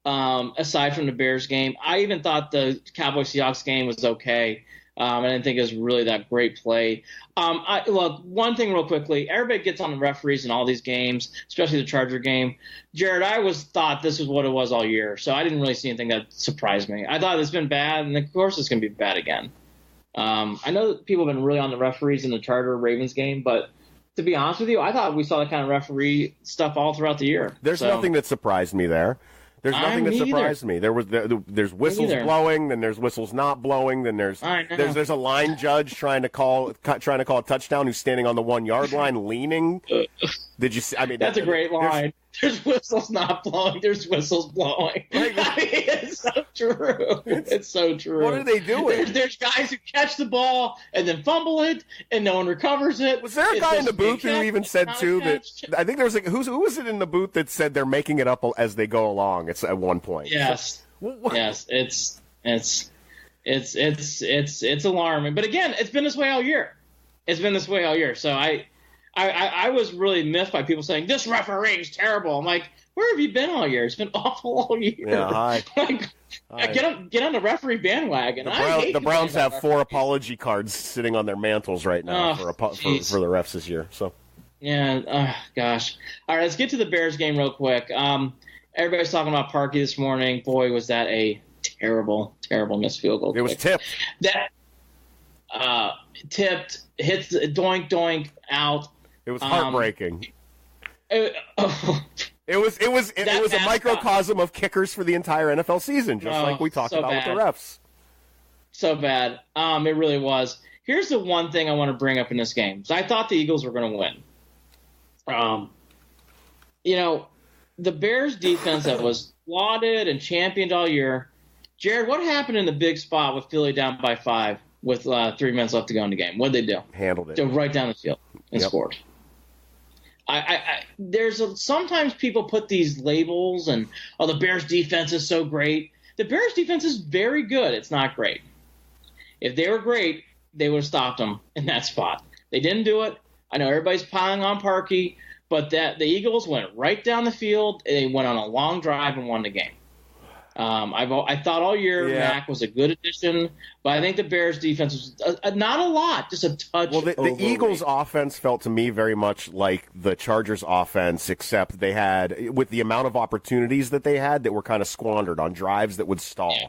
S4: Aside from the Bears game, I even thought the Cowboys-Seahawks game was okay. I didn't think it was really that great play. Look, one thing real quickly. Everybody gets on the referees in all these games, especially the Charger game. Jared, I thought this was what it was all year, so I didn't really see anything that surprised me. I thought it's been bad, and of course it's going to be bad again. I know that people have been really on the referees in the Charger-Ravens game, but to be honest with you, I thought we saw that kind of referee stuff all throughout the year.
S3: There's nothing that surprised me there. There's nothing that surprised me. There's whistles blowing, then there's whistles not blowing, then there's a line judge trying to call a touchdown who's standing on the 1 yard line leaning. Did you see? I mean,
S4: that's a great line. There's whistles not blowing. There's whistles blowing. It's so true. It's so true.
S3: What are they doing?
S4: There's guys who catch the ball and then fumble it, and no one recovers it.
S3: Was there a guy in the booth who even said too that? I think there was who was it in the booth that said they're making it up as they go along? It's at one point.
S4: Yes. Yes. It's alarming. But again, it's been this way all year. So I was really miffed by people saying, this referee is terrible. I'm like, where have you been all year? It's been awful all year.
S3: Yeah, hi.
S4: Get on the referee bandwagon.
S3: The Browns have 4 apology cards sitting on their mantles right now for the refs this year. So
S4: yeah, gosh. All right, let's get to the Bears game real quick. everybody's talking about Parkey this morning. Boy, was that a terrible, terrible missed field goal.
S3: It was tipped.
S4: That tipped, hits the doink, doink, out.
S3: It was heartbreaking. It was a microcosm of kickers for the entire NFL season, just like we talked about with the refs.
S4: So bad. It really was. Here's the one thing I want to bring up in this game. So I thought the Eagles were going to win. The Bears defense that was lauded and championed all year. Jared, what happened in the big spot with Philly down by 5 with 3 minutes left to go in the game? What did they do?
S3: Handled it.
S4: Dove right down the field and scored. Sometimes people put these labels and, the Bears defense is so great. The Bears defense is very good. It's not great. If they were great, they would have stopped them in that spot. They didn't do it. I know everybody's piling on Parkey, but the Eagles went right down the field. They went on a long drive and won the game. I thought all year Mac was a good addition, but I think the Bears defense was not a lot, just a touch.
S3: Well, the Eagles offense felt to me very much like the Chargers offense, except they had, with the amount of opportunities that they had, that were kind of squandered on drives that would stall. Yeah.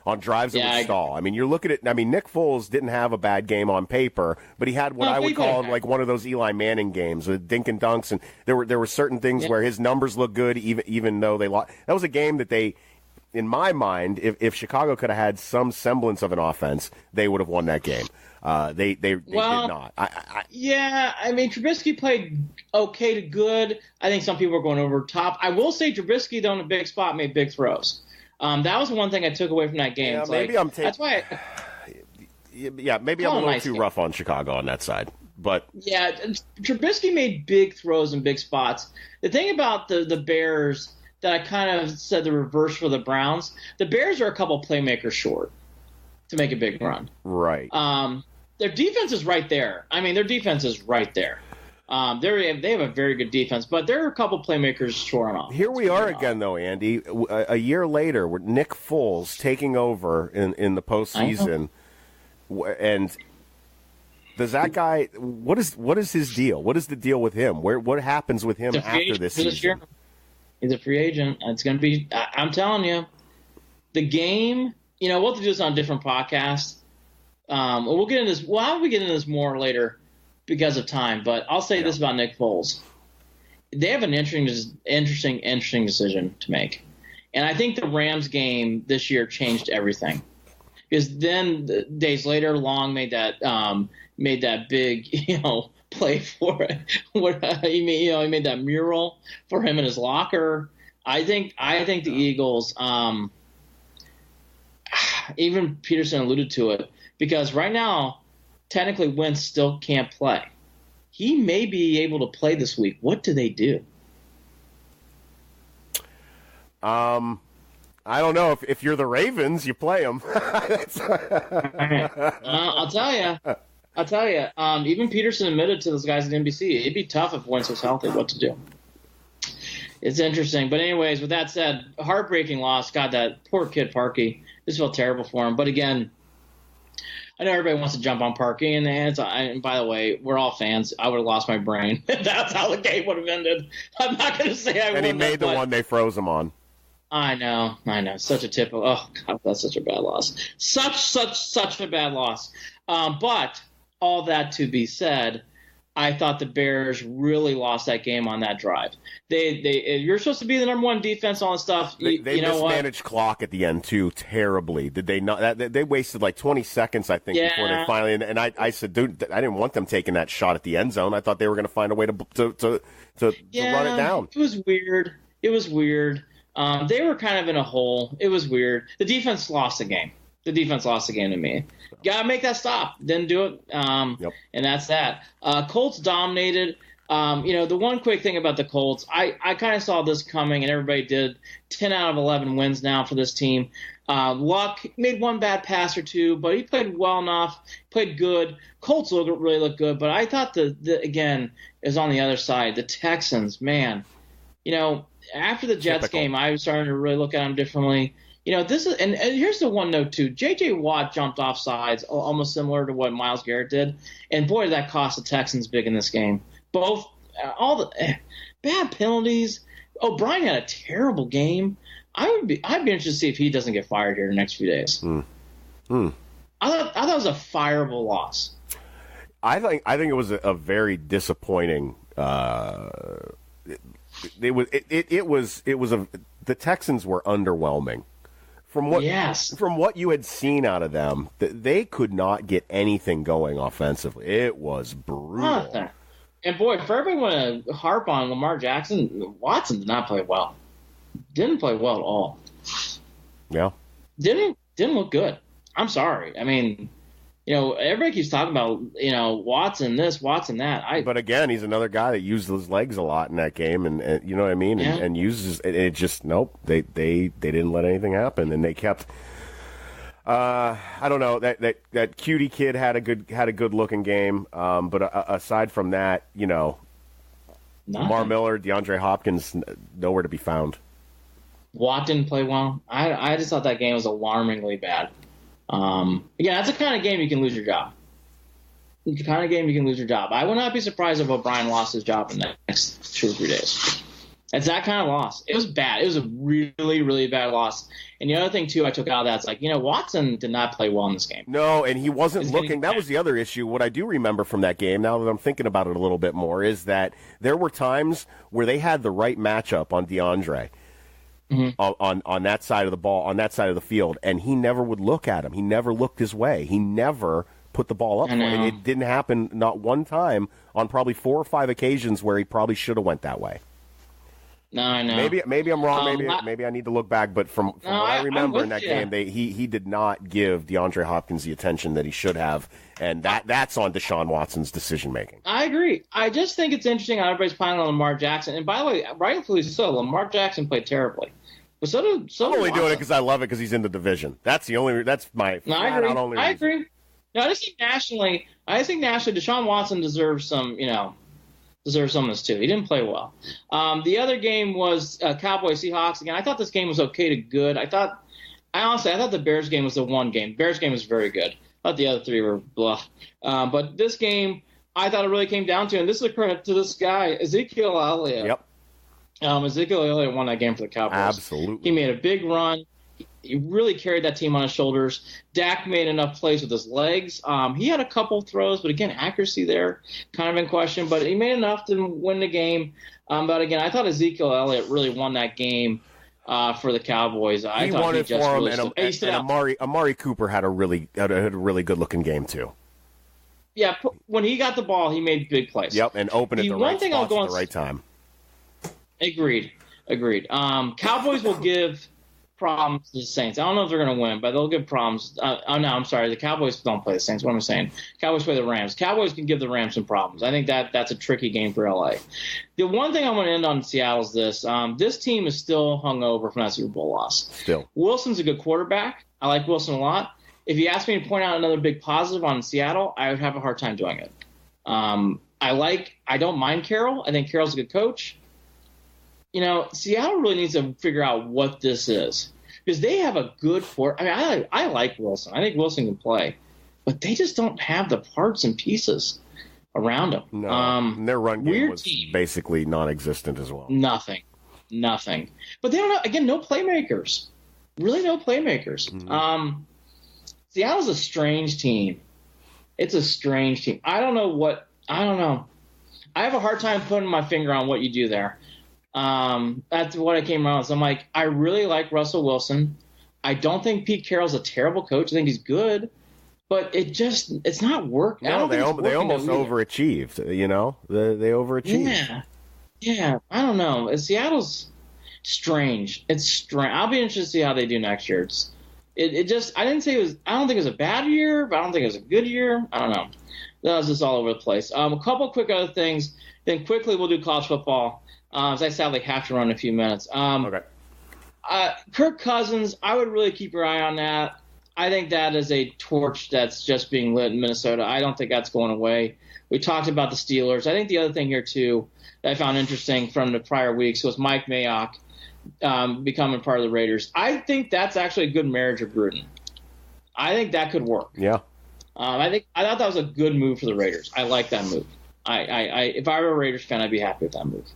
S3: On drives that would stall. I mean, you're looking at. I mean, Nick Foles didn't have a bad game on paper, but he had what I would call like one of those Eli Manning games with dink and dunks, and there were certain things where his numbers looked good, even though they lost. That was a game that they, in my mind, if Chicago could have had some semblance of an offense, they would have won that game. They did not.
S4: I mean, Trubisky played okay to good. I think some people were going over top. I will say Trubisky, though, in a big spot, made big throws. That was one thing I took away from that game.
S3: Yeah, maybe I'm taking.
S4: That's why.
S3: Maybe I'm a little too rough on Chicago on that side. But
S4: yeah, Trubisky made big throws in big spots. The thing about the Bears that I kind of said the reverse for the Browns, the Bears are a couple playmakers short to make a big run.
S3: Right.
S4: Their defense is right there. I mean, their defense is right there. They have a very good defense, but there are a couple playmakers short off.
S3: Here we are again, though, Andy. A year later, with Nick Foles taking over in the postseason, and does that guy? What is his deal? What is the deal with him? What happens with him after this season?
S4: He's a free agent. It's going to be. I'm telling you, the game. We'll have to do this on a different podcast. We'll get into this. Well, how will we get into this more later? Because of time, but I'll say this about Nick Foles. They have an interesting decision to make. And I think the Rams game this year changed everything. Because then days later, Long made that big, play for it. He made that mural for him in his locker. I think the Eagles, even Peterson alluded to it, because right now, technically Wentz still can't play. He may be able to play this week. What do they do?
S3: I don't know. If you're the Ravens, you play them.
S4: I'll tell you. Even Peterson admitted to those guys at NBC, it'd be tough if Wentz was healthy. What to do? It's interesting. But anyways, with that said, heartbreaking loss. God, that poor kid Parkey. This felt terrible for him. But again, I know everybody wants to jump on Parkey, and by the way, we're all fans. I would have lost my brain. That's how the game would have ended. I'm not going to say I won.
S3: And he made the one they froze him on.
S4: I know. Such a typical. Oh God, that's such a bad loss. Such a bad loss. But all that to be said, I thought the Bears really lost that game on that drive. You're supposed to be the number one defense, all this stuff.
S3: They mismanaged clock at the end too terribly. Did they not? They wasted like 20 seconds, I think, before they finally. And I said, dude, I didn't want them taking that shot at the end zone. I thought they were going to find a way to run it down.
S4: It was weird. They were kind of in a hole. It was weird. The defense lost the game. To me. Got to make that stop. Didn't do it. And that's that. Colts dominated. The one quick thing about the Colts, I kind of saw this coming, and everybody did. 10 out of 11 wins now for this team. Luck made one bad pass or two, but he played well enough, played good. Colts really looked good, but I thought again, is on the other side. The Texans, man. After the Jets game, I was starting to really look at them differently. This is, and here's the one note too. J.J. Watt jumped off sides, almost similar to what Myles Garrett did, and boy, did that cost the Texans big in this game. Both all the bad penalties. O'Brien had a terrible game. I'd be interested to see if he doesn't get fired here in the next few days. I thought it was a fireable loss.
S3: I think it was a very disappointing. The Texans were underwhelming from what you had seen out of them. They could not get anything going offensively. It was brutal.
S4: And boy, if everybody want to harp on Lamar Jackson, Watson did not play well. Didn't play well at all.
S3: Yeah.
S4: Didn't look good. I'm sorry. I mean, everybody keeps talking about, Watson this, Watson that.
S3: But again, he's another guy that used his legs a lot in that game, and you know what I mean, and uses it. Just nope. They didn't let anything happen, and they kept. I don't know, that cutie kid had a good looking game, but aside from that, Lamar Miller, DeAndre Hopkins, nowhere to be found.
S4: Watt didn't play well. I just thought that game was alarmingly bad. That's the kind of game you can lose your job. It's the kind of game you can lose your job. I would not be surprised if O'Brien lost his job in the next 2 or 3 days. It's that kind of loss. It was bad. It was a really, really bad loss. And the other thing, too, I took out of that, it's like, Watson did not play well in this game.
S3: No, and he wasn't looking. That was the other issue. What I do remember from that game, now that I'm thinking about it a little bit more, is that there were times where they had the right matchup on DeAndre. On that side of the ball, on that side of the field, and he never would look at him. He never looked his way. He never put the ball up for him. It didn't happen not one time on probably 4 or 5 occasions where he probably should have went that way.
S4: No, I know.
S3: Maybe I'm wrong. Maybe I need to look back. But from what I remember in that game, he did not give DeAndre Hopkins the attention that he should have, and that's on Deshaun Watson's decision making.
S4: I agree. I just think it's interesting how everybody's piling on Lamar Jackson. And by the way, rightfully so, Lamar Jackson played terribly. But so did
S3: I'm only doing it because I love it because he's in the division. That's my only reason.
S4: I agree. No, I just think nationally, Deshaun Watson deserves some of this too. He didn't play well. The other game was Cowboys Seahawks. Again, I thought this game was okay to good. I thought the Bears game was the one game. Bears game was very good. I thought the other 3 were blah. But this game, I thought it really came down to, and this is a credit to this guy, Ezekiel Elliott.
S3: Yep.
S4: Ezekiel Elliott won that game for the Cowboys.
S3: Absolutely.
S4: He made a big run. He really carried that team on his shoulders. Dak made enough plays with his legs. He had a couple throws, but again, accuracy there kind of in question. But he made enough to win the game. But again, I thought Ezekiel Elliott really won that game for the Cowboys.
S3: He won it for him, and Amari Cooper had a really good looking game too.
S4: Yeah, when he got the ball, he made big plays.
S3: Yep, and opened at the right spots at the right time.
S4: Agreed. Cowboys will give problems to the Saints. I don't know if they're going to win, but they'll give problems. I'm sorry. The Cowboys don't play the Saints. What am I saying? Cowboys play the Rams. Cowboys can give the Rams some problems. I think that's a tricky game for LA. The one thing I want to end on in Seattle is this. This team is still hungover from that Super Bowl loss. Still. Wilson's a good quarterback. I like Wilson a lot. If you ask me to point out another big positive on Seattle, I would have a hard time doing it. I don't mind Carroll. I think Carroll's a good coach. Seattle really needs to figure out what this is because they have a good I like Wilson. I think Wilson can play, but they just don't have the parts and pieces around him.
S3: No, and their run game was basically non-existent as well.
S4: Nothing. But they don't have, again, no playmakers. Really no playmakers. Mm-hmm. Seattle's a strange team. It's a strange team. I don't know. I have a hard time putting my finger on what you do there. That's what I came around with. So I'm like, I really like Russell Wilson. I don't think Pete Carroll's a terrible coach. I think he's good, but it's not working.
S3: No, they almost overachieved. They overachieved.
S4: Yeah. I don't know. Seattle's strange. It's strange. I'll be interested to see how they do next year. I don't think it was a bad year, but I don't think it was a good year. I don't know. That was just all over the place. A couple quick other things. Then quickly we'll do college football. As I sadly have to run in a few minutes.
S3: Okay.
S4: Kirk Cousins, I would really keep your eye on that. I think that is a torch that's just being lit in Minnesota. I don't think that's going away. We talked about the Steelers. I think the other thing here, too, that I found interesting from the prior weeks was Mike Mayock becoming part of the Raiders. I think that's actually a good marriage of Gruden. I think that could work.
S3: Yeah.
S4: I thought that was a good move for the Raiders. I like that move. If I were a Raiders fan, I'd be happy with that move.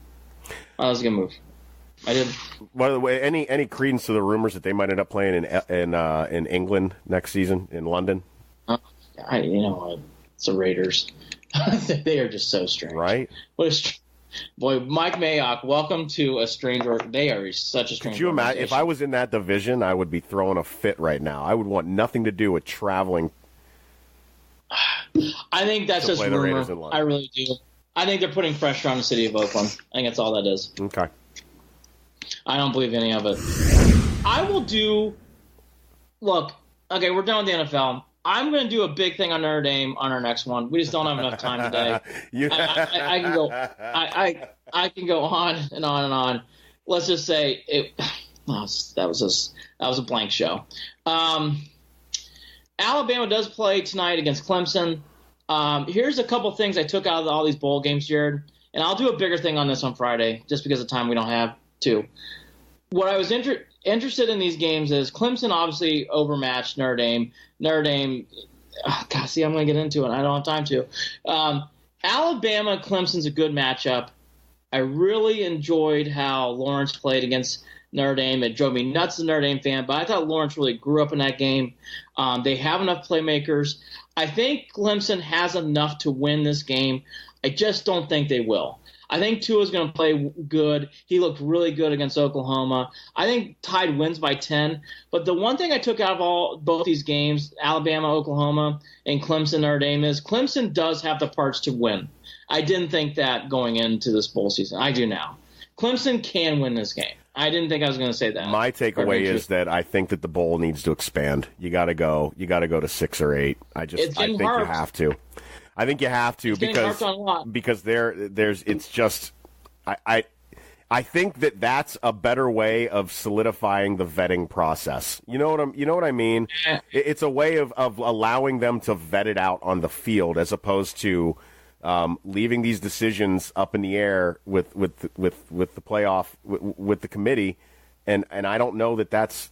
S4: That was a good move. I did.
S3: By the way, any credence to the rumors that they might end up playing in England next season in London?
S4: It's the Raiders. They are just so strange,
S3: right?
S4: Boy, Mike Mayock, welcome to a stranger. They are such a strange.
S3: Could you imagine if I was in that division? I would be throwing a fit right now. I would want nothing to do with traveling.
S4: I think that's just rumor. I really do. I think they're putting pressure on the city of Oakland. I think that's all that is.
S3: Okay.
S4: I don't believe any of it. I will do. Look, okay, we're done with the NFL. I'm going to do a big thing on Notre Dame on our next one. We just don't have enough time today. I can go. I can go on and on and on. Let's just say that was a blank show. Alabama does play tonight against Clemson. Here's a couple things I took out of all these bowl games, Jared, and I'll do a bigger thing on this on Friday just because of time we don't have to. What I was interested in these games is Clemson obviously overmatched Notre Dame. Notre Dame, I'm going to get into it. I don't have time to. Alabama, Clemson's a good matchup. I really enjoyed how Lawrence played against Notre Dame. It drove me nuts as a Notre Dame fan, but I thought Lawrence really grew up in that game. They have enough playmakers. I think Clemson has enough to win this game. I just don't think they will. I think Tua's going to play good. He looked really good against Oklahoma. I think Tide wins by 10. But the one thing I took out of both these games, Alabama, Oklahoma, and Clemson, Notre Dame, is Clemson does have the parts to win. I didn't think that going into this bowl season. I do now. Clemson can win this game. I didn't think I was going to say that.
S3: My takeaway is that I think that the bowl needs to expand. You got to go to 6 or 8. I think you have to. I think you have to because there's it's just I think that's a better way of solidifying the vetting process. You know what I mean? It's a way of allowing them to vet it out on the field as opposed to leaving these decisions up in the air with the playoff with the committee, and I don't know that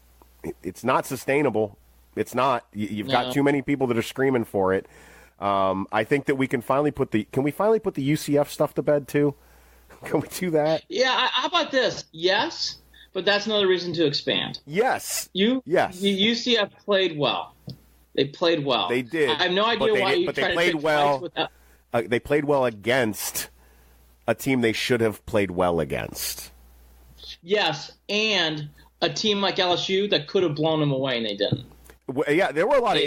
S3: it's not sustainable. It's not. You've got too many people that are screaming for it. I think that we can finally put the UCF stuff to bed too. Can we do that?
S4: Yeah. How about this? Yes, but that's another reason to expand.
S3: Yes.
S4: Yes. UCF played well. They played well.
S3: They did.
S4: I have no idea why you tried to pick fights with that.
S3: They played well against a team they should have played well against.
S4: Yes, and a team like LSU that could have blown them away, and they didn't.
S3: Yeah, there were a lot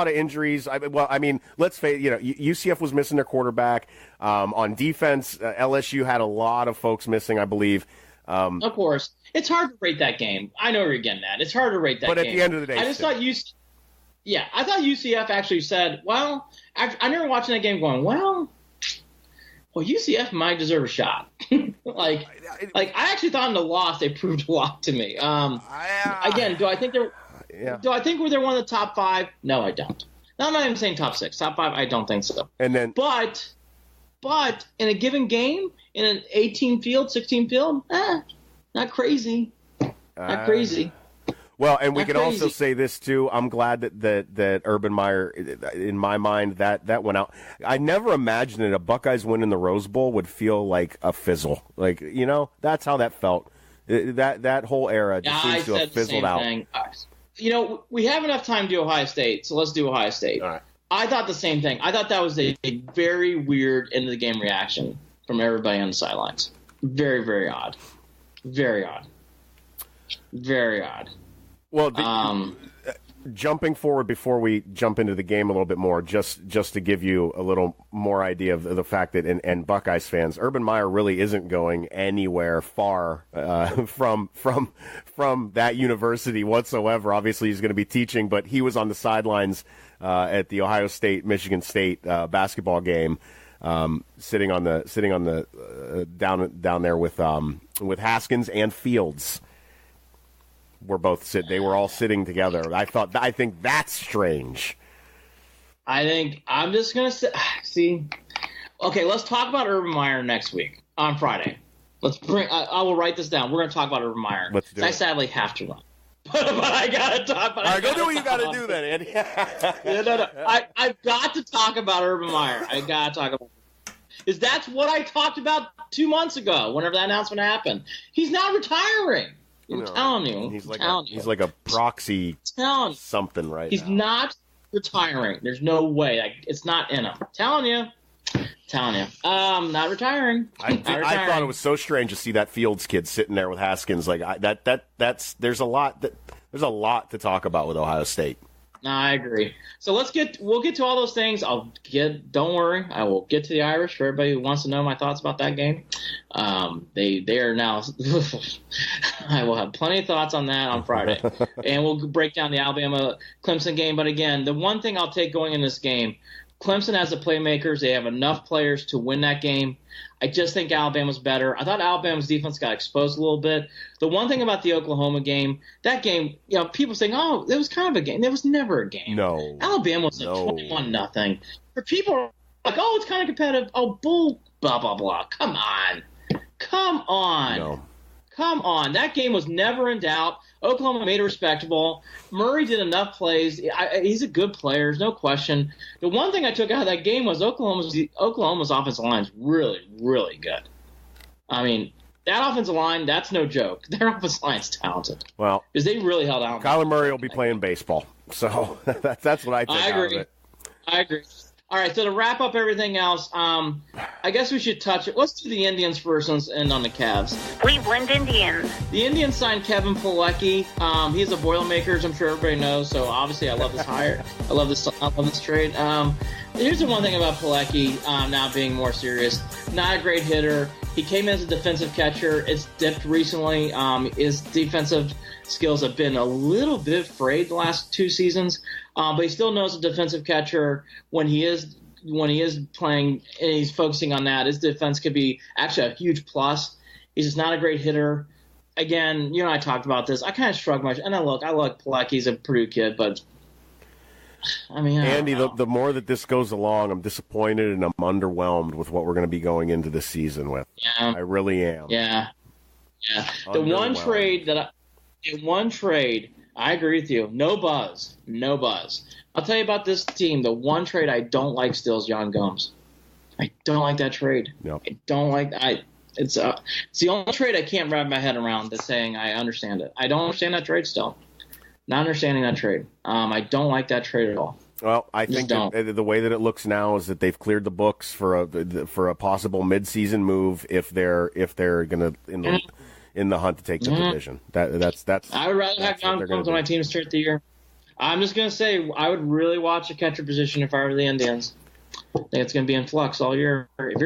S3: of injuries. Let's face it. UCF was missing their quarterback. On defense, LSU had a lot of folks missing, I believe.
S4: Of course, it's hard to rate that game. I know where you're getting at. It's hard to rate that game.
S3: But at the end of the day,
S4: I thought UCF actually said, well, I remember watching that game going, well, UCF might deserve a shot. I actually thought in the loss they proved a lot to me. Again, do I think they're one of the top 5? No, I don't. No, I'm not even saying top 6. Top 5, I don't think so.
S3: And then,
S4: but in a given game, in an 18 field, 16 field, not crazy. Not crazy.
S3: Well, and we can also say this too. I'm glad that Urban Meyer, in my mind, that went out. I never imagined that a Buckeyes win in the Rose Bowl would feel like a fizzle. That's how that felt. That whole era just seems to have fizzled out. Thing.
S4: We have enough time to do Ohio State, so let's do Ohio State.
S3: All right.
S4: I thought the same thing. I thought that was a very weird end of the game reaction from everybody on the sidelines. Very, very odd. Very odd. Very odd.
S3: Well, jumping forward before we jump into the game a little bit more, just to give you a little more idea of the fact that, and Buckeyes fans, Urban Meyer really isn't going anywhere far from that university whatsoever. Obviously, he's going to be teaching, but he was on the sidelines at the Ohio State Michigan State basketball game, sitting on the down there with Haskins and Fields. They were all sitting together. I think that's strange.
S4: I'm just going to see. Okay, let's talk about Urban Meyer next week on Friday. I will write this down. We're going to talk about Urban Meyer.
S3: Let's do it.
S4: I sadly have to run. But I got to talk about it.
S3: All right, go do what you got to do then, Andy.
S4: No. I've got to talk about Urban Meyer. I got to talk about it. That's what I talked about 2 months ago, whenever that announcement happened. He's not retiring. I'm telling you.
S3: He's like a proxy something right
S4: He's
S3: now.
S4: He's not retiring. There's no way. It's not in him. Telling you. Not retiring.
S3: I thought it was so strange to see that Fields kid sitting there with Haskins. Like there's a lot to talk about with Ohio State.
S4: No, I agree. So we'll get to all those things. Don't worry. I will get to the Irish for everybody who wants to know my thoughts about that game. They are now, I will have plenty of thoughts on that on Friday. And we'll break down the Alabama Clemson game. But again, the one thing I'll take going in this game, Clemson has the playmakers. They have enough players to win that game. I just think Alabama's better. I thought Alabama's defense got exposed a little bit. The one thing about the Oklahoma game, that game, people saying, oh, it was kind of a game. There was never a game.
S3: No.
S4: Alabama was 21-0. For people like, oh, it's kind of competitive. Oh, bull, blah, blah, blah. Come on.
S3: No.
S4: Come on. That game was never in doubt. Oklahoma made it respectable. Murray did enough plays. He's a good player. There's no question. The one thing I took out of that game was Oklahoma's offensive line is really, really good. I mean, that offensive line, that's no joke. Their offensive line is talented.
S3: Well,
S4: because they really held out.
S3: Kyler Murray will be playing baseball. So that's what I take out of it.
S4: I agree. All right, so to wrap up everything else, I guess we should touch it. Let's do the Indians first and end on the Cavs. Cleveland Indians. The Indians signed Kevin Pilecki. He's a Boilermakers, I'm sure everybody knows, so obviously I love this hire. I love this trade. Here's the one thing about Pilecki, now being more serious. Not a great hitter. He came in as a defensive catcher. It's dipped recently. His defensive skills have been a little bit frayed the last 2 seasons, but he still knows a defensive catcher. When he is playing and he's focusing on that, his defense could be actually a huge plus. He's just not a great hitter. Again, you and I talked about this. I kind of shrug my and I like Pilecki. He's a Purdue kid, but I mean,
S3: Andy, the more that this goes along, I'm disappointed and I'm underwhelmed with what we're going to be going into this season with.
S4: Yeah,
S3: I really am.
S4: Yeah. The one trade, I agree with you. No buzz. I'll tell you about this team. The one trade I don't like still is Jan Gomes. I don't like that trade.
S3: No.
S4: I don't like. It's the only trade I can't wrap my head around. That's saying I understand it. I don't understand that trade still. Not understanding that trade. I don't like that trade at all.
S3: Well, I think the way that it looks now is that they've cleared the books for a possible midseason move if they're going to in the hunt to take the division. That's.
S4: I would rather have Jan Gomes on my team to start the year. I'm just going to say I would really watch the catcher position if I were the Indians. I think it's going to be in flux all year. If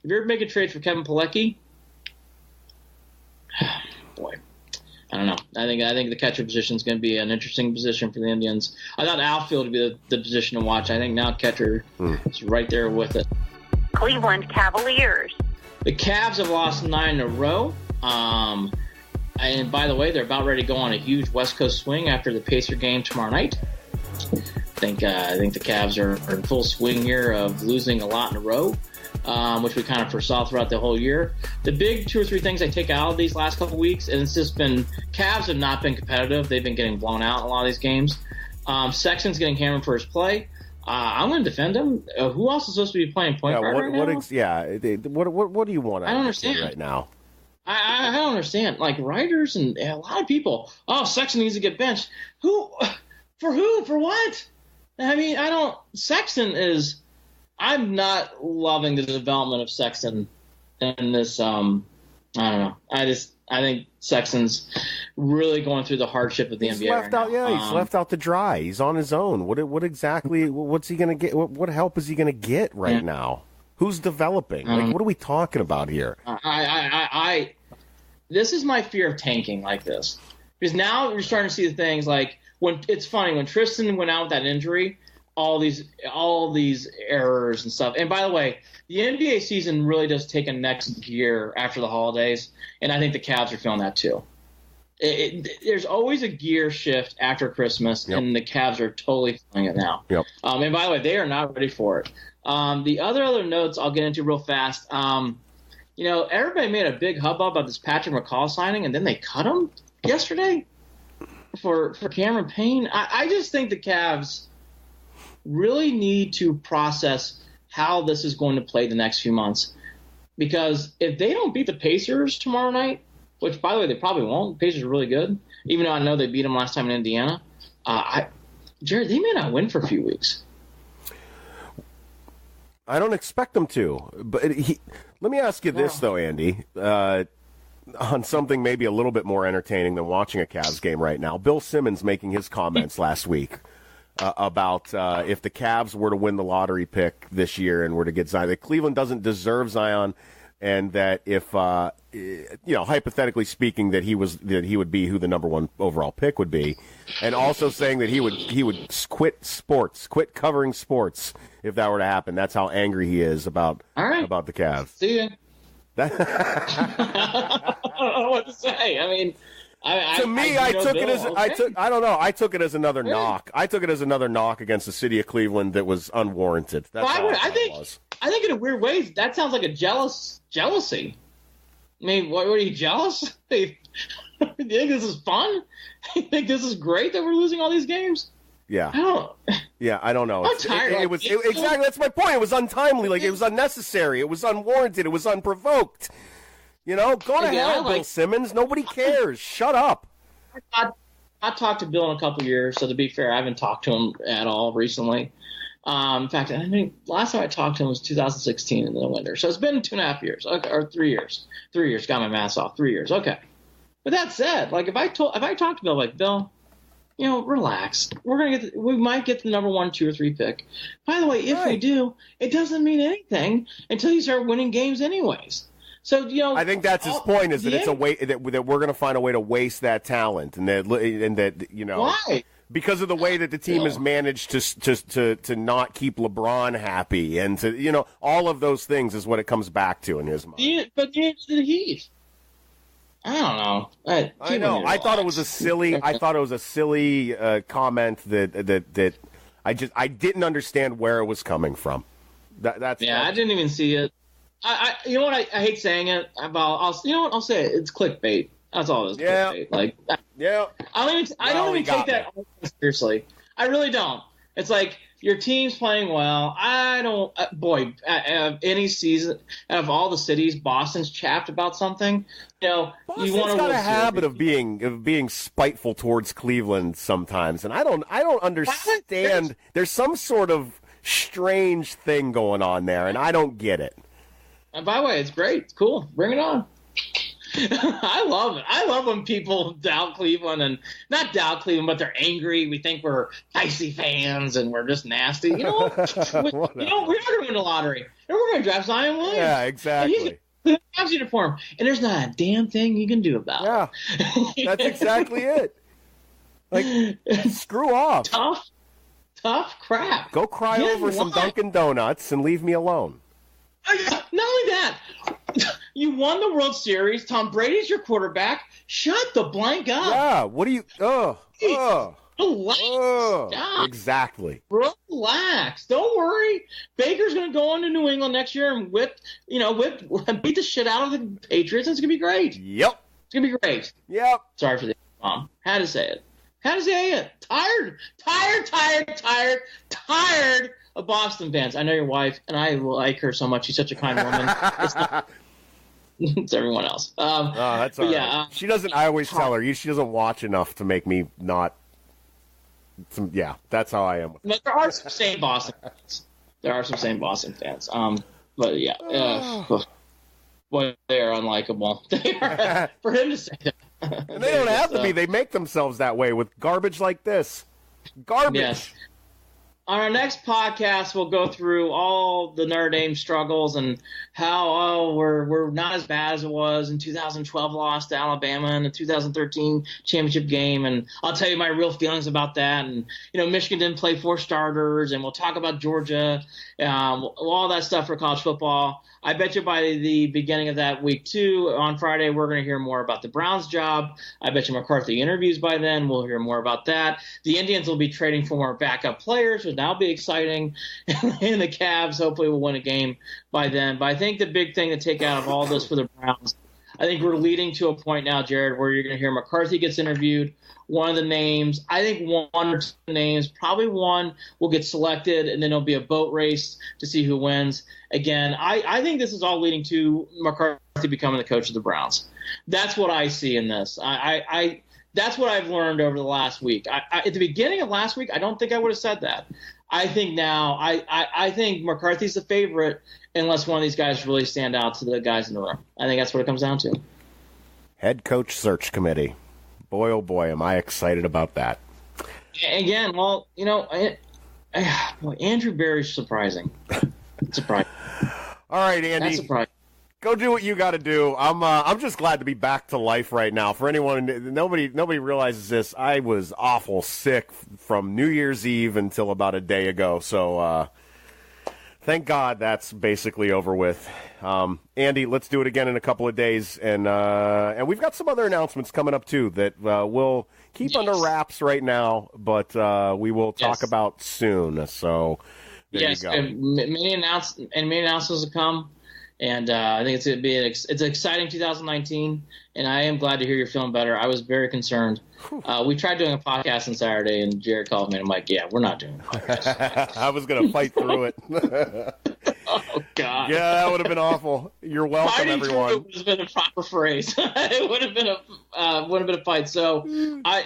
S4: you're making trades for Kevin Pilecki, boy, I don't know. I think the catcher position is going to be an interesting position for the Indians. I thought outfield would be the position to watch. I think now catcher is right there with it.
S1: Cleveland Cavaliers.
S4: The Cavs have lost 9 in a row. And by the way, they're about ready to go on a huge West Coast swing after the Pacer game tomorrow night. I think the Cavs are in full swing here of losing a lot in a row, which we kind of foresaw throughout the whole year. The big 2 or 3 things I take out of these last couple weeks, and it's just been Cavs have not been competitive. They've been getting blown out in a lot of these games. Sexton's getting hammered for his play. I'm going to defend him. Who else is supposed to be playing point guard right now?
S3: What do you want?
S4: I don't understand
S3: right now.
S4: I don't understand. Like writers and a lot of people. Oh, Sexton needs to get benched. Who? For what? I mean, Sexton is. I'm not loving the development of Sexton in this. I don't know. I think Sexton's really going through the hardship of the NBA.
S3: He's left out to dry. He's on his own. What exactly? What's he going to get? What help is he going to get right now? Who's developing? What are we talking about here?
S4: This is my fear of tanking like this. Because now you're starting to see the things like it's funny when Tristan went out with that injury, all these errors and stuff. And by the way, the NBA season really does take a next gear after the holidays, and I think the Cavs are feeling that too. There's always a gear shift after Christmas, and the Cavs are totally feeling it now.
S3: Yep.
S4: And by the way, they are not ready for it. The other notes I'll get into real fast. Everybody made a big hubbub about this Patrick McCall signing, and then they cut him yesterday for Cameron Payne. I just think the Cavs really need to process how this is going to play the next few months. Because if they don't beat the Pacers tomorrow night, which, by the way, they probably won't. The Pacers are really good, even though I know they beat them last time in Indiana. Jared, they may not win for a few weeks.
S3: I don't expect them to. But let me ask you this, though, Andy, on something maybe a little bit more entertaining than watching a Cavs game right now. Bill Simmons making his comments last week about if the Cavs were to win the lottery pick this year and were to get Zion, that Cleveland doesn't deserve Zion, and that if hypothetically speaking, that he would be who the number one overall pick would be, and also saying that he would quit covering sports if that were to happen. That's how angry he is about the Cavs.
S4: See ya. I don't know what to say. I mean, I took it as another knock. I took it as another knock against the city of Cleveland that was unwarranted. I think in a weird way that sounds like a jealousy. I mean, what, were you jealous? Do you think this is fun? You think this is great that we're losing all these games?
S3: Yeah. I don't know.
S4: I'm tired.
S3: It was exactly, that's my point. It was untimely. Like, it was unnecessary. It was unwarranted. It was unprovoked. Go to hell, Bill Simmons. Nobody cares. Shut up.
S4: I talked to Bill in a couple of years, so to be fair, I haven't talked to him at all recently. In fact, I think last time I talked to him was 2016 in the winter. So it's been 2.5 years, or 3 years. 3 years. Got my mask off. 3 years. Okay. But that said, like if I talked to Bill, like, Bill, relax. We might get the number 1, 2, or 3 pick. By the way, if we do, it doesn't mean anything until you start winning games, anyways. So I
S3: think that's his point, is that it's a way that we're going to find a way to waste that talent, and that
S4: why?
S3: Because of the way that the team has managed to not keep LeBron happy, and to all of those things is what it comes back to in his mind.
S4: But the Heat. I don't know.
S3: I know. I thought it was a silly. Comment that I didn't understand where it was coming from. I
S4: didn't even see it. I hate saying it. I'll say it. It's clickbait. That's all it is.
S3: Yeah.
S4: Clickbait. Like,
S3: yeah.
S4: I don't even take that seriously. I really don't. It's like, your team's playing well. I don't. Any season out of all the cities, Boston's chapped about something.
S3: Boston's
S4: you want to
S3: got a habit of being spiteful towards Cleveland sometimes, and I don't understand. There's some sort of strange thing going on there, and I don't get it.
S4: And by the way, it's great. It's cool. Bring it on. I love it. I love when people doubt Cleveland, and not doubt Cleveland, but they're angry. We think we're dicey fans and we're just nasty. You know what? We're not going to win the lottery. And we're going to draft Zion Williams.
S3: Yeah, exactly.
S4: The Cavs uniform, and there's not a damn thing you can do about
S3: it. Yeah, that's exactly it. Like, screw off.
S4: Tough crap.
S3: Go cry over some Dunkin' Donuts and leave me alone.
S4: Not only that, you won the World Series. Tom Brady's your quarterback. Shut the blank up.
S3: Yeah, what do you...
S4: Relax.
S3: Exactly.
S4: Relax. Don't worry. Baker's going to go into New England next year and beat the shit out of the Patriots. And it's going to be great.
S3: Yep.
S4: It's going to be great.
S3: Yep.
S4: Sorry for the mom. Had to say it. Tired of Boston fans. I know your wife, and I like her so much. She's such a kind woman. It's everyone else.
S3: That's all right.
S4: Yeah,
S3: she doesn't. I always tell her she doesn't watch enough to make me not. That's how I am.
S4: But there are some same Boston fans. But yeah, boy, they are unlikable. They are, for him to say that.
S3: And they don't have to be. They make themselves that way with garbage like this. Garbage.
S4: Yes. On our next podcast, we'll go through all the Notre Dame struggles and how we're not as bad as it was in 2012 loss to Alabama in the 2013 championship game, and I'll tell you my real feelings about that. And Michigan didn't play 4 starters, and we'll talk about Georgia, all that stuff for college football. I bet you by the beginning of that week 2 on Friday, we're going to hear more about the Browns job. I bet you McCarthy interviews by then. We'll hear more about that. The Indians will be trading for more backup players, which now be exciting. And the Cavs hopefully will win a game by then. But I think the big thing to take out of all this for the Browns, I think we're leading to a point now, Jared, where you're going to hear McCarthy gets interviewed. One of the names, I think one or two names, probably one will get selected, and then there'll be a boat race to see who wins. Again, I think this is all leading to McCarthy becoming the coach of the Browns. That's what I see in this. That's what I've learned over the last week. At the beginning of last week, I don't think I would have said that. I think now, I think McCarthy's the favorite unless one of these guys really stand out to the guys in the room. I think that's what it comes down to.
S3: Head coach search committee. Boy, oh boy, am I excited about that.
S4: Again, well, boy, Andrew Berry's surprising. Surprising.
S3: All right, Andy.
S4: That's surprising.
S3: Go do what you got to do. I'm just glad to be back to life right now. For anyone, nobody realizes this. I was awful sick from New Year's Eve until about a day ago. So thank God that's basically over with. Andy, let's do it again in a couple of days, and we've got some other announcements coming up too that we'll keep under wraps right now, but we will talk about soon. So there you go.
S4: Many announcements will come. And I think it's going to be it's an exciting 2019, and I am glad to hear you're feeling better. I was very concerned. We tried doing a podcast on Saturday, and Jared called me, and I'm like, yeah, we're not doing a podcast.
S3: I was going to fight through it.
S4: Oh, God.
S3: Yeah, that would have been awful. You're welcome, everyone.
S4: It would have been a proper phrase. It would have been a fight. So,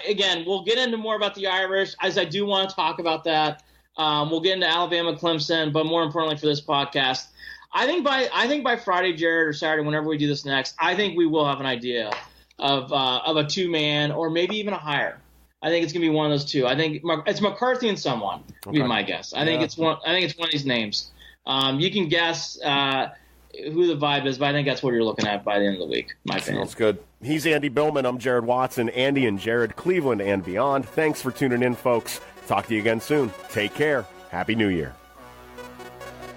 S4: again, we'll get into more about the Irish, as I do want to talk about that. We'll get into Alabama, Clemson, but more importantly for this podcast, I think by Friday, Jared, or Saturday, whenever we do this next, I think we will have an idea of a two-man or maybe even a hire. I think it's gonna be one of those two. I think it's McCarthy and someone would be my guess. I think it's one of these names. You can guess who the vibe is, but I think that's what you're looking at by the end of the week. My opinion.
S3: Sounds good. He's Andy Billman. I'm Jared Watson. Andy and Jared, Cleveland and beyond. Thanks for tuning in, folks. Talk to you again soon. Take care. Happy New Year.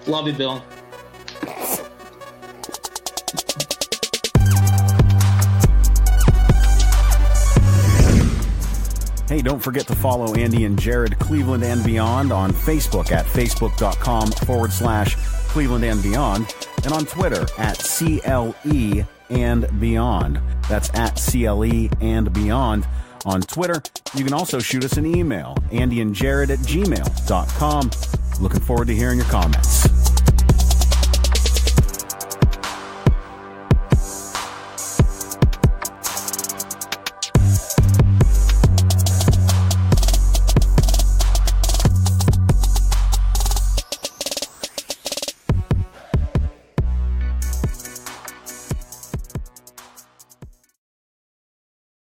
S4: Love you, Bill.
S5: Hey, don't forget to follow Andy and Jared Cleveland and Beyond on Facebook at facebook.com/Cleveland and Beyond, and on Twitter at CLE and Beyond. That's at CLE and Beyond. On Twitter, you can also shoot us an email, andyandjared@gmail.com. Looking forward to hearing your comments.